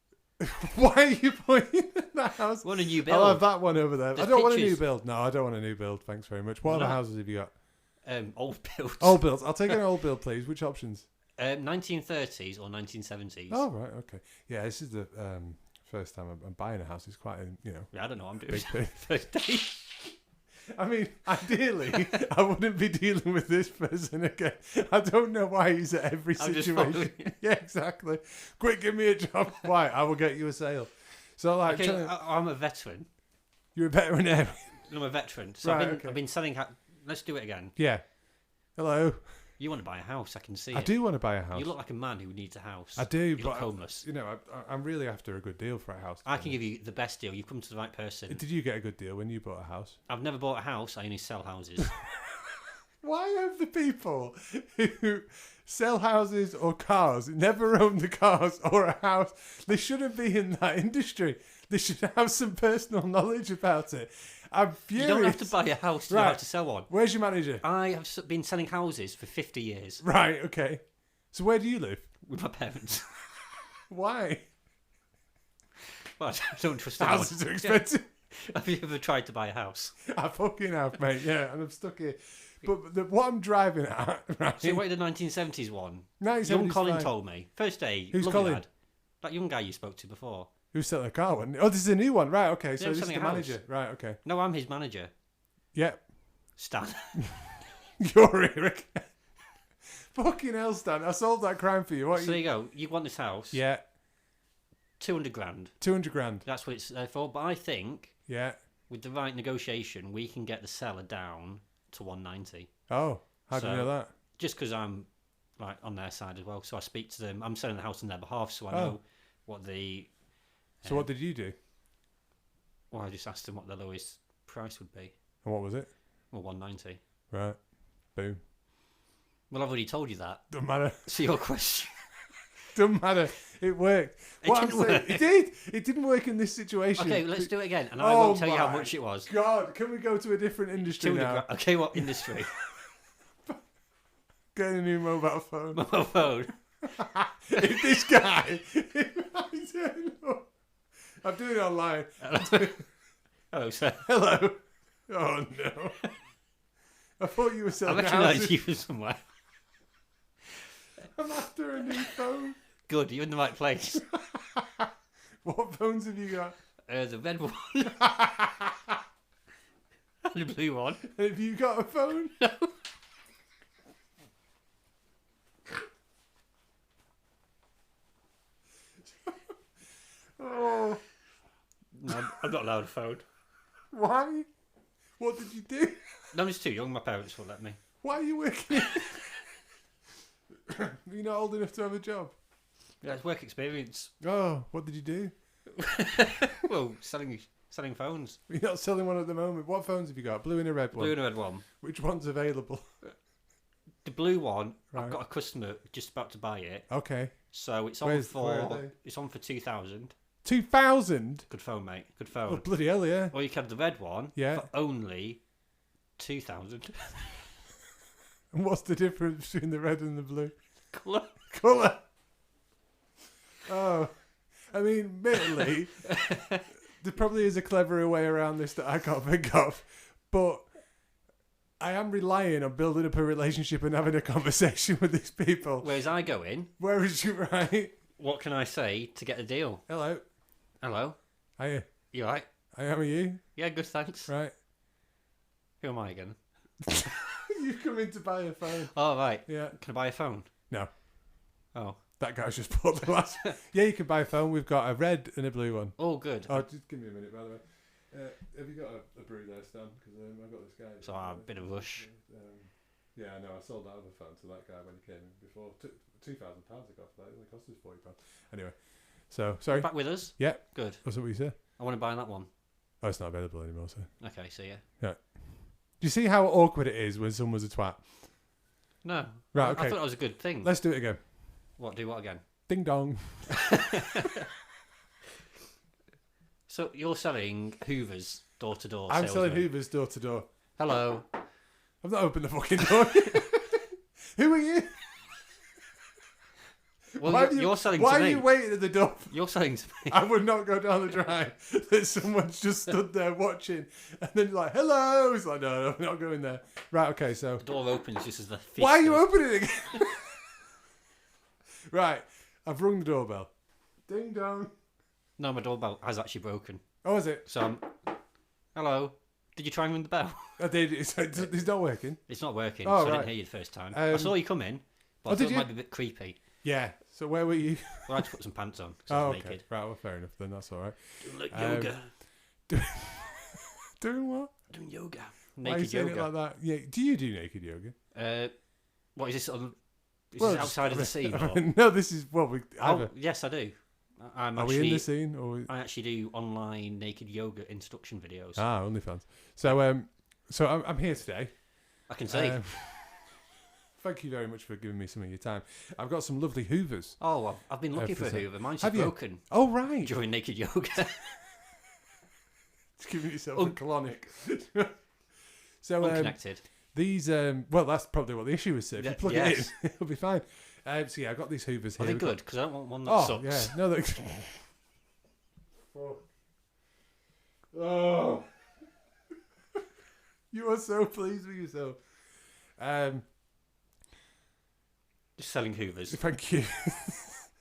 S2: why are you pointing at that house?
S1: We want a new build.
S2: I'll have that one over there.
S1: There's
S2: I don't want a
S1: pictures.
S2: new build. No, I don't want a new build. Thanks very much. What
S1: No.
S2: other houses have you got?
S1: Old build.
S2: Old builds. I'll take an old build, please. Which options?
S1: 1930s or 1970s.
S2: Oh right, okay. Yeah, this is the first time I'm buying a house. It's quite a
S1: Yeah, I don't know what I'm doing.
S2: big thing.
S1: First day.
S2: I mean, ideally, I wouldn't be dealing with this person again. I don't know why he's at every
S1: I'm just
S2: situation.
S1: following you.
S2: Yeah, exactly. Quick, give me a job. Why? I will get you a sale. So, like,
S1: Okay, I'm a veteran.
S2: you're a veterinarian.
S1: I'm a veteran. So
S2: Right, okay.
S1: I've been selling. Let's do it again.
S2: Yeah. Hello.
S1: You want to buy a house? I can see
S2: I
S1: it.
S2: do want to buy a house.
S1: You look like a man who needs a house.
S2: I do,
S1: You
S2: but
S1: look homeless.
S2: you know, I'm really after a good deal for a house.
S1: I can give you the best deal. You've come to the right person.
S2: Did you get a good deal when you bought a house?
S1: I've never bought a house. I only sell houses.
S2: Why have the people who sell houses or cars never own the cars or a house? They shouldn't be in that industry. They should have some personal knowledge about it. I'm furious.
S1: You don't have to buy a house to know how
S2: Right.
S1: to sell one.
S2: Where's your manager?
S1: I have been selling houses for 50 years
S2: Right, okay. So where do you live?
S1: with my parents.
S2: Why?
S1: Well, I don't trust anyone.
S2: Houses are expensive.
S1: Have you ever tried to buy a house?
S2: I fucking have, mate. Yeah, and I'm stuck here. But what I'm driving at, right?
S1: So what the 1970s one?
S2: 1970s
S1: Young Colin
S2: fine.
S1: told me. First day,
S2: Who's
S1: lovely
S2: Colin?
S1: lad. That young guy you spoke to before.
S2: Who's selling a car one? Oh, this is a new one. Right, okay. So
S1: I'm
S2: this is
S1: selling
S2: the
S1: a house.
S2: manager. Right, okay.
S1: No, I'm his manager.
S2: Yeah.
S1: Stan.
S2: You're Eric. Fucking hell, Stan. I solved that crime for you. What
S1: So there you go. You want this house.
S2: Yeah.
S1: 200 grand.
S2: 200 grand.
S1: That's what it's there for. But I think
S2: Yeah.
S1: with the right negotiation, we can get the seller down to 190.
S2: Oh, how do you
S1: So-
S2: know that?
S1: Just because I'm like on their side as well. So I speak to them. I'm selling the house on their behalf, so I
S2: Oh.
S1: know what the.
S2: So what did you do?
S1: Well, I just asked them what the lowest price would be.
S2: And what was it?
S1: Well, 190.
S2: Right. Boom.
S1: Well, I've already told you that.
S2: Doesn't matter.
S1: So your question.
S2: Doesn't matter. It worked.
S1: It
S2: What I'm
S1: didn't
S2: saying-
S1: work.
S2: It did. It didn't work in this situation.
S1: Okay, let's do it again, and I
S2: Oh
S1: won't tell you how
S2: my
S1: much it was.
S2: God, can we go to a different industry
S1: 200
S2: now?
S1: grand. Okay, what industry?
S2: Get a new mobile phone.
S1: Mobile phone.
S2: If this guy, if I turn up, I'm doing it online.
S1: Hello, sir.
S2: Hello. Oh no. I thought you were
S1: I
S2: selling
S1: recognise
S2: houses.
S1: you from somewhere.
S2: I'm after a new phone.
S1: Good, you're in the right place.
S2: What phones have you got?
S1: The red one. And the blue one.
S2: Have you got a phone?
S1: No.
S2: Oh,
S1: No, I'm not allowed a phone.
S2: why? What did you do?
S1: No, I'm just too young. My parents won't let me.
S2: Why are you working? You're not old enough to have a job.
S1: Yeah, it's work experience.
S2: Oh, what did you do?
S1: Well, selling phones.
S2: You're not selling one at the moment. What phones have you got? Blue and a red one.
S1: Blue and a red one.
S2: Which one's available?
S1: The blue one,
S2: Right.
S1: I've got a customer just about to buy it,
S2: Okay.
S1: so it's on
S2: Where are
S1: for
S2: they?
S1: it's on for 2,000.
S2: 2,000?
S1: Good phone, mate. Good
S2: Oh,
S1: phone.
S2: bloody hell, yeah.
S1: Or you can have the red one
S2: Yeah.
S1: for only 2,000.
S2: And what's the difference between the red and the blue?
S1: Colour.
S2: Colour. Oh. I mean, admittedly, there probably is a cleverer way around this that I can't think of. But I am relying on building up a relationship and having a conversation with these people.
S1: Whereas I go in,
S2: Where is you right?
S1: what can I say to get a deal?
S2: Hello.
S1: Hello,
S2: Hiya.
S1: you right?
S2: I am you.
S1: Yeah, good, thanks.
S2: Right.
S1: Who am I again?
S2: You've come in to buy a phone.
S1: Oh, right.
S2: Yeah.
S1: Can I buy a phone?
S2: No.
S1: Oh.
S2: That guy's just bought the last. Yeah, you can buy a phone. We've got a red and a blue one.
S1: Oh, good.
S2: Oh, just give me a minute, by the way. Have you got a brew there, Stan? Because I've got this guy.
S1: So a bit of rush.
S2: Yeah, I know. I sold that other phone to that guy when he came in before. £2,000 it got for that. It only cost us £40. Anyway, so sorry.
S1: Back with us?
S2: Yeah.
S1: Good.
S2: What's what you said?
S1: I want to buy that one.
S2: Oh, it's not available anymore. So.
S1: Okay, see ya.
S2: Yeah. Do you see how awkward it is when someone's a twat?
S1: No.
S2: Right. Okay.
S1: I thought that was a good thing.
S2: Let's do it again.
S1: What? Do what again?
S2: Ding dong.
S1: So you're selling Hoovers door to door?
S2: I'm selling Hoovers door to door.
S1: Hello.
S2: I've not opened the fucking door. Who are you?
S1: Well, you're selling to me.
S2: Why are you waiting at the door?
S1: You're selling to me.
S2: I would not go down the drive that someone's just stood there watching and then like, hello. It's like, no, I'm not going there. Right, okay, so.
S1: The door opens just as the fist.
S2: Why are you opening it again? Right, I've rung the doorbell. Ding dong.
S1: No, my doorbell has actually broken.
S2: Oh, is it?
S1: So hello. Did you try and ring the bell?
S2: I did. It's not working.
S1: It's not working,
S2: Oh,
S1: so I
S2: right.
S1: didn't hear you the first time. I saw you come in, but I thought it might be a bit creepy.
S2: Yeah. So where were you?
S1: Well, I had to put some pants on because I
S2: Oh,
S1: was
S2: okay.
S1: naked.
S2: Right, well, fair enough then. That's all right.
S1: Doing like yoga.
S2: Doing what?
S1: Doing yoga.
S2: Why are you
S1: Naked
S2: saying
S1: yoga.
S2: it like that? Yeah. Do you do naked yoga?
S1: What is this? Is
S2: Well,
S1: this outside of the scene? Or?
S2: No, this is what we.
S1: Oh, yes, I do.
S2: Are we in the scene? Or
S1: I actually do online naked yoga instruction videos.
S2: OnlyFans. So I'm here today.
S1: I can see.
S2: Thank you very much for giving me some of your time. I've got some lovely Hoovers.
S1: Oh, I've been looking for a Hoover. Mine's
S2: Have you?
S1: broken
S2: Oh, right.
S1: during naked yoga.
S2: It's giving yourself a colonic. So
S1: Unconnected.
S2: These, well, that's probably what the issue is. So if you plug it in, it'll be fine. So yeah, I've got these Hoovers here.
S1: Are they good? Because I don't want one that sucks.
S2: Yeah. No, they... Oh. You are so pleased with yourself.
S1: Just selling Hoovers.
S2: Thank you.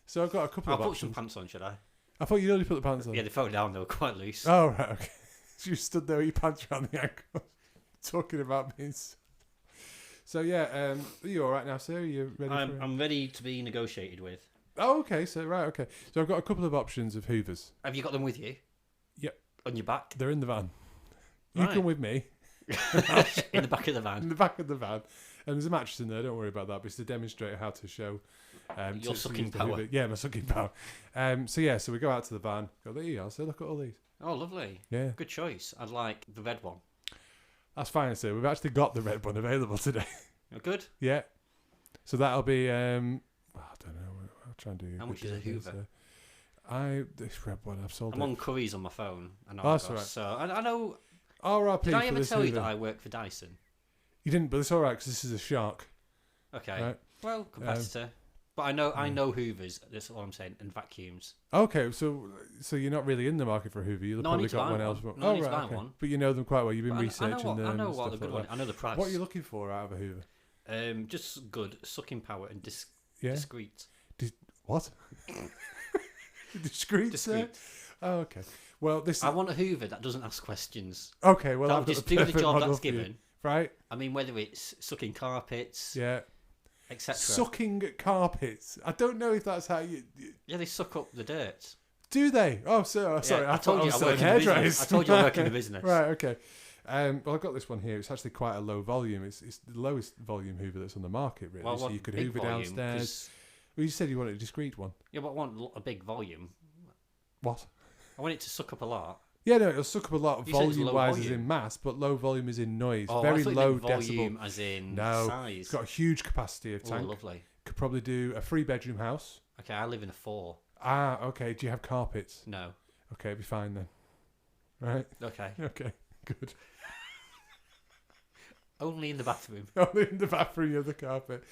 S2: So I've got a couple of
S1: I'll put
S2: options.
S1: some pants on, should I?
S2: I thought you'd already put the pants on.
S1: Yeah, they fell down. They were quite loose.
S2: Oh, right, okay. So you stood there with your pants around the ankle, talking about being... So, yeah, are you all right now, sir? Are you ready for it?
S1: I'm ready to be negotiated with.
S2: Oh, okay. So, right, okay. So I've got a couple of options of Hoovers.
S1: Have you got them with you?
S2: Yep.
S1: On your back?
S2: They're in the van. You
S1: Right.
S2: come with me.
S1: In the back of the van.
S2: In the back of the van. And there's a mattress in there, don't worry about that, but it's to demonstrate how to show...
S1: your sucking
S2: use the
S1: power.
S2: Hoover. Yeah, my sucking power. So we go out to the van. Go, there you are, so look at all these.
S1: Oh, lovely.
S2: Yeah.
S1: Good choice. I'd like the red one.
S2: That's fine, sir. We've actually got the red one available today.
S1: Oh, good.
S2: Yeah. So that'll be... I don't know. I'll try and do...
S1: How much is a Hoover?
S2: This red one, I've sold
S1: I'm
S2: it.
S1: on Curry's on my phone. I know.
S2: That's all right.
S1: So I know...
S2: RRP
S1: Did I
S2: for
S1: ever
S2: this
S1: tell you
S2: Hoover.
S1: that I work for Dyson?
S2: You didn't, but it's all right because this is a shark.
S1: Okay.
S2: Right.
S1: Well, competitor. But I know Hoovers. That's all I'm saying. And vacuums.
S2: Okay, so you're not really in the market for a Hoover. You've
S1: No, I
S2: probably
S1: need to
S2: got
S1: buy
S2: one
S1: one.
S2: else.
S1: No, I need to buy
S2: okay.
S1: one.
S2: But you know them quite well. You've been
S1: But
S2: researching them.
S1: I know
S2: and
S1: what
S2: stuff
S1: the good
S2: like
S1: one. I know the price.
S2: What are you looking for out of a Hoover?
S1: Just good sucking power and
S2: Yeah.
S1: discreet.
S2: What? Discreet.
S1: Discreet.
S2: Oh, okay. Well, this.
S1: I want a Hoover that doesn't ask questions.
S2: Okay. Well,
S1: That'll
S2: I've got
S1: just
S2: the
S1: do the
S2: perfect
S1: job
S2: model
S1: that's
S2: for you.
S1: given.
S2: Right.
S1: I mean, whether it's sucking carpets,
S2: Yeah.
S1: etc.
S2: Sucking carpets. I don't know if that's how you
S1: Yeah, they suck up the dirt.
S2: do. They? Oh, sorry.
S1: Yeah,
S2: I
S1: told
S2: thought
S1: you
S2: I was
S1: I work
S2: selling
S1: in the business.
S2: hairdryers.
S1: I told you I work in the business.
S2: Right. Okay. Well, I've got this one here. It's actually quite a low volume. It's the lowest volume Hoover that's on the market, really.
S1: Well, I
S2: so
S1: want
S2: you could
S1: big
S2: Hoover
S1: volume,
S2: downstairs.
S1: 'cause-
S2: Well, you said you wanted a discreet one.
S1: Yeah, but I want a big volume.
S2: What?
S1: I want it to suck up a lot.
S2: Yeah, no, it'll suck up a lot of
S1: You said it's low
S2: volume-wise as
S1: volume.
S2: in mass, but low volume is in noise.
S1: Oh,
S2: Very
S1: I thought you
S2: low
S1: meant volume
S2: decibel.
S1: as in
S2: No,
S1: size.
S2: it's got a huge capacity of
S1: Oh,
S2: tank.
S1: lovely.
S2: Could probably do a 3-bedroom house.
S1: Okay, I live in a 4.
S2: Ah, okay. Do you have carpets?
S1: No.
S2: Okay, it'll be fine then. Right?
S1: Okay.
S2: Okay, good.
S1: Only in the bathroom.
S2: Only in the bathroom you have the carpet.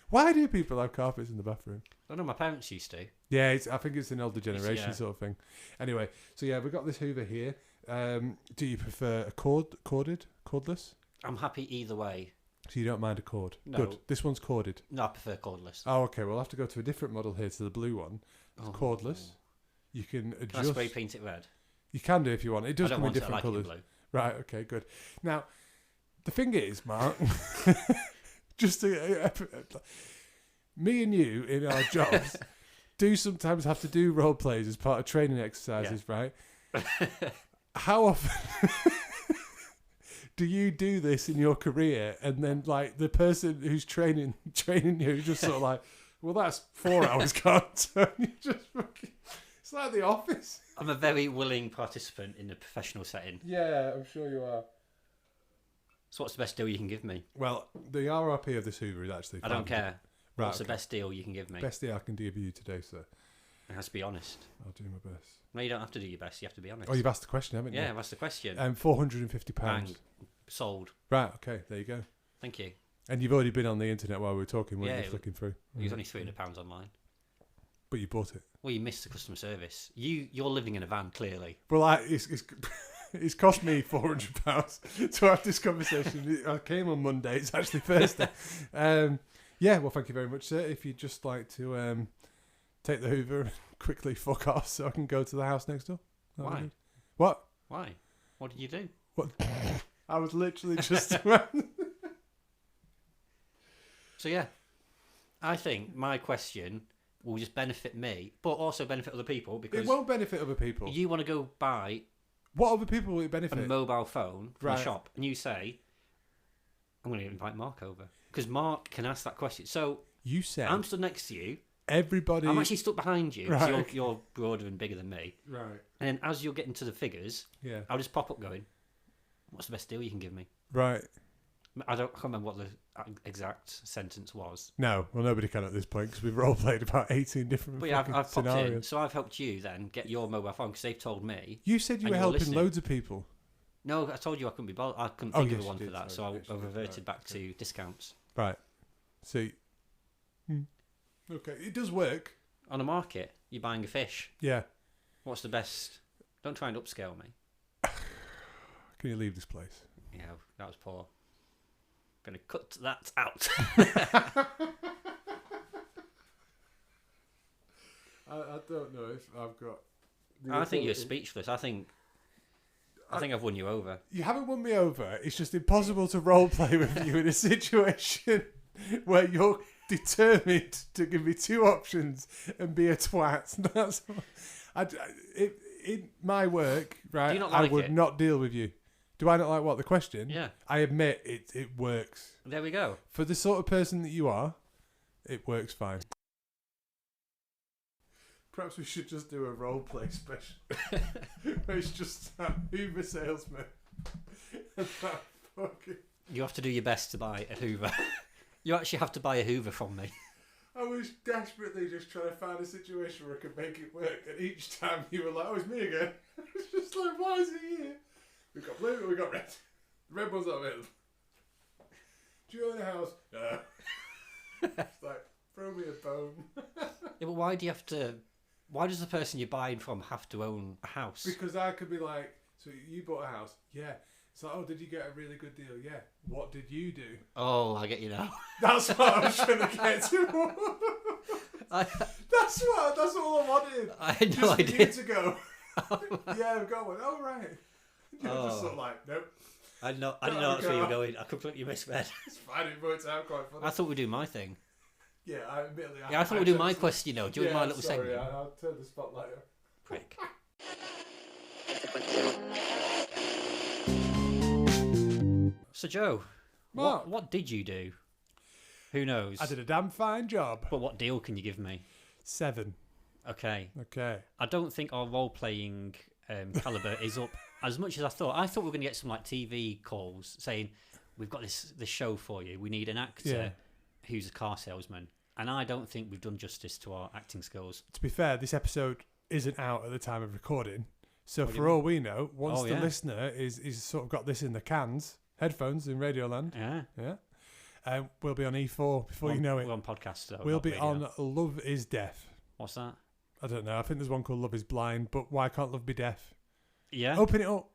S2: Why do people have carpets in the bathroom?
S1: I know my parents used to.
S2: Yeah, I think it's an older generation
S1: yeah.
S2: sort of thing. Anyway, so yeah, we've got this Hoover here. Do you prefer a cordless?
S1: I'm happy either way.
S2: So you don't mind a cord?
S1: No.
S2: Good. This one's corded.
S1: No, I prefer cordless.
S2: Oh, okay. We'll have to go to a different model here, to the blue one. It's cordless. You can adjust.
S1: Can I spray paint it red?
S2: You can do if you want. It does
S1: I don't
S2: come in
S1: want it. I
S2: different
S1: like it in
S2: colours.
S1: blue.
S2: Right. Okay. Good. Now, the thing is, Mark, just to, me and you in our jobs, do sometimes have to do role plays as part of training exercises, right? How often do you do this in your career? And then, like, the person who's training you is just sort of like, well, that's 4 hours gone. So you just fucking... It's like The Office.
S1: I'm a very willing participant in a professional setting.
S2: Yeah, I'm sure you are.
S1: So what's the best deal you can give me?
S2: Well, the RRP of this Hoover is actually...
S1: I don't care.
S2: Right,
S1: what's the best deal you can give me?
S2: Best deal I can give you today, sir.
S1: It has to be honest.
S2: I'll do my best.
S1: No, you don't have to do your best. You have to be honest.
S2: Oh, you've asked the question, haven't you?
S1: Yeah, I've asked the question.
S2: £450.
S1: Bang. Sold.
S2: Right, okay, there you go.
S1: Thank you.
S2: And you've already been on the internet while we were talking, weren't you, flicking through?
S1: It was only £300 online.
S2: But you bought it.
S1: Well, you missed the customer service. You're living in a van, clearly.
S2: Well, it's cost me £400 to have this conversation. I came on Monday. It's actually Thursday. Yeah, well, thank you very much, sir. If you'd just like to take the Hoover and quickly fuck off so I can go to the house next door.
S1: Why?
S2: What?
S1: Why? What did you do?
S2: What? I was literally just...
S1: So, yeah. I think my question will just benefit me, but also benefit other people, because...
S2: It won't benefit other people.
S1: You want to go buy...
S2: What other people will it benefit?
S1: A mobile phone from a shop, and you say, I'm going to invite Mark over. Because Mark can ask that question. So...
S2: You said...
S1: I'm stood next to you.
S2: Everybody...
S1: I'm actually stuck behind you, because
S2: right.
S1: you're broader and bigger than me.
S2: Right.
S1: And then as you're getting to the figures, I'll just pop up going, what's the best deal you can give me?
S2: Right.
S1: I can't remember what the exact sentence was.
S2: No, well, nobody can at this point, because we've role played about 18 different
S1: But yeah, I've popped in,
S2: scenarios.
S1: so I've helped you then get your mobile phone, because they've told me.
S2: You said you were helping loads of people.
S1: No, I told you I couldn't be bothered. I couldn't think of one for that, so I reverted back to discounts.
S2: Right. So, okay, it does work.
S1: On a market, you're buying a fish.
S2: Yeah.
S1: What's the best? Don't try and upscale me.
S2: Can you leave this place?
S1: Yeah, that was poor. Gonna cut that out.
S2: I don't know if I've got...
S1: I think you're speechless. I think I've won you over.
S2: You haven't won me over. It's just impossible to role play with you in a situation where you're determined to give me two options and be a twat. That's in my work, right?
S1: Do you not like
S2: I would not deal with you. Do I not like what the question?
S1: Yeah.
S2: I admit it works.
S1: There we go.
S2: For the sort of person that you are, it works fine. Perhaps we should just do a role play special. Where it's just that Hoover salesman. And that fucking...
S1: You have to do your best to buy a Hoover. You actually have to buy a Hoover from me.
S2: I was desperately just trying to find a situation where I could make it work, and each time you were like, "Oh, it's me again." It's just like, why is he here? We got blue, we got red. The red one's not available. Do you own a house? No. It's like, throw me a bone.
S1: Yeah, but why do you have to? Why does the person you're buying from have to own a house?
S2: Because I could be like, so you bought a house? Yeah. It's like, oh, did you get a really good deal? Yeah. What did you do?
S1: Oh, I get you now.
S2: That's what I was trying to get to. That's all I wanted.
S1: I had no
S2: just
S1: idea.
S2: You to go. Yeah, I've got one. Oh, right. You're just sort of like, nope.
S1: I didn't know that's where you were going. I completely misread.
S2: It's fine. It worked out quite funny.
S1: I thought we'd do my thing.
S2: Yeah, admittedly.
S1: I thought we'd do my question, though. Do you want my little segment?
S2: I'll turn the spotlight on.
S1: Prick. So, Joe, what did you do? Who knows?
S2: I did a damn fine job.
S1: But what deal can you give me?
S2: 7.
S1: Okay.
S2: I
S1: don't think our role-playing calibre is up as much as I thought. I thought we were going to get some like TV calls saying, we've got this show for you. We need an actor who's a car salesman. And I don't think we've done justice to our acting skills.
S2: To be fair, this episode isn't out at the time of recording. So for all we know, once the listener is sort of got this in the cans, headphones in Radioland. Yeah. We'll be on E4 before you know it.
S1: We're on podcasts, though.
S2: We'll be on Love is Deaf.
S1: What's that?
S2: I don't know. I think there's one called Love is Blind, but why can't Love be deaf?
S1: Yeah.
S2: Open it up.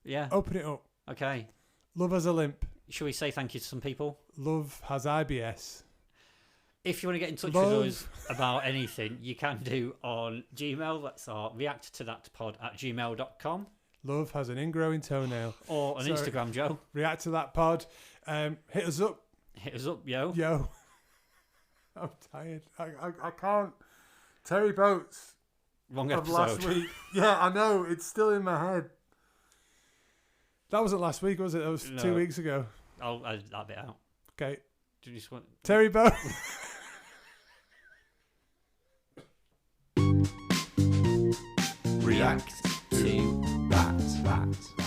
S1: Yeah.
S2: Open it up.
S1: Okay.
S2: Love has a limp.
S1: Shall we say thank you to some people?
S2: Love has IBS.
S1: If you want to get in touch with us about anything, you can do on Gmail. That's our reacttothatpod@gmail.com.
S2: Love has an ingrowing toenail.
S1: Or on Instagram, Joe.
S2: React to that pod. Hit us up.
S1: Hit us up, yo.
S2: Yo. I'm tired. I can't Terry Boats
S1: Wrong
S2: of
S1: episode.
S2: last week. Yeah, I know. It's still in my head. That wasn't last week, was it? That was 2 weeks ago.
S1: I'll edit that bit out.
S2: Okay.
S1: Do you just want...
S2: Terry Boats.
S3: React to that.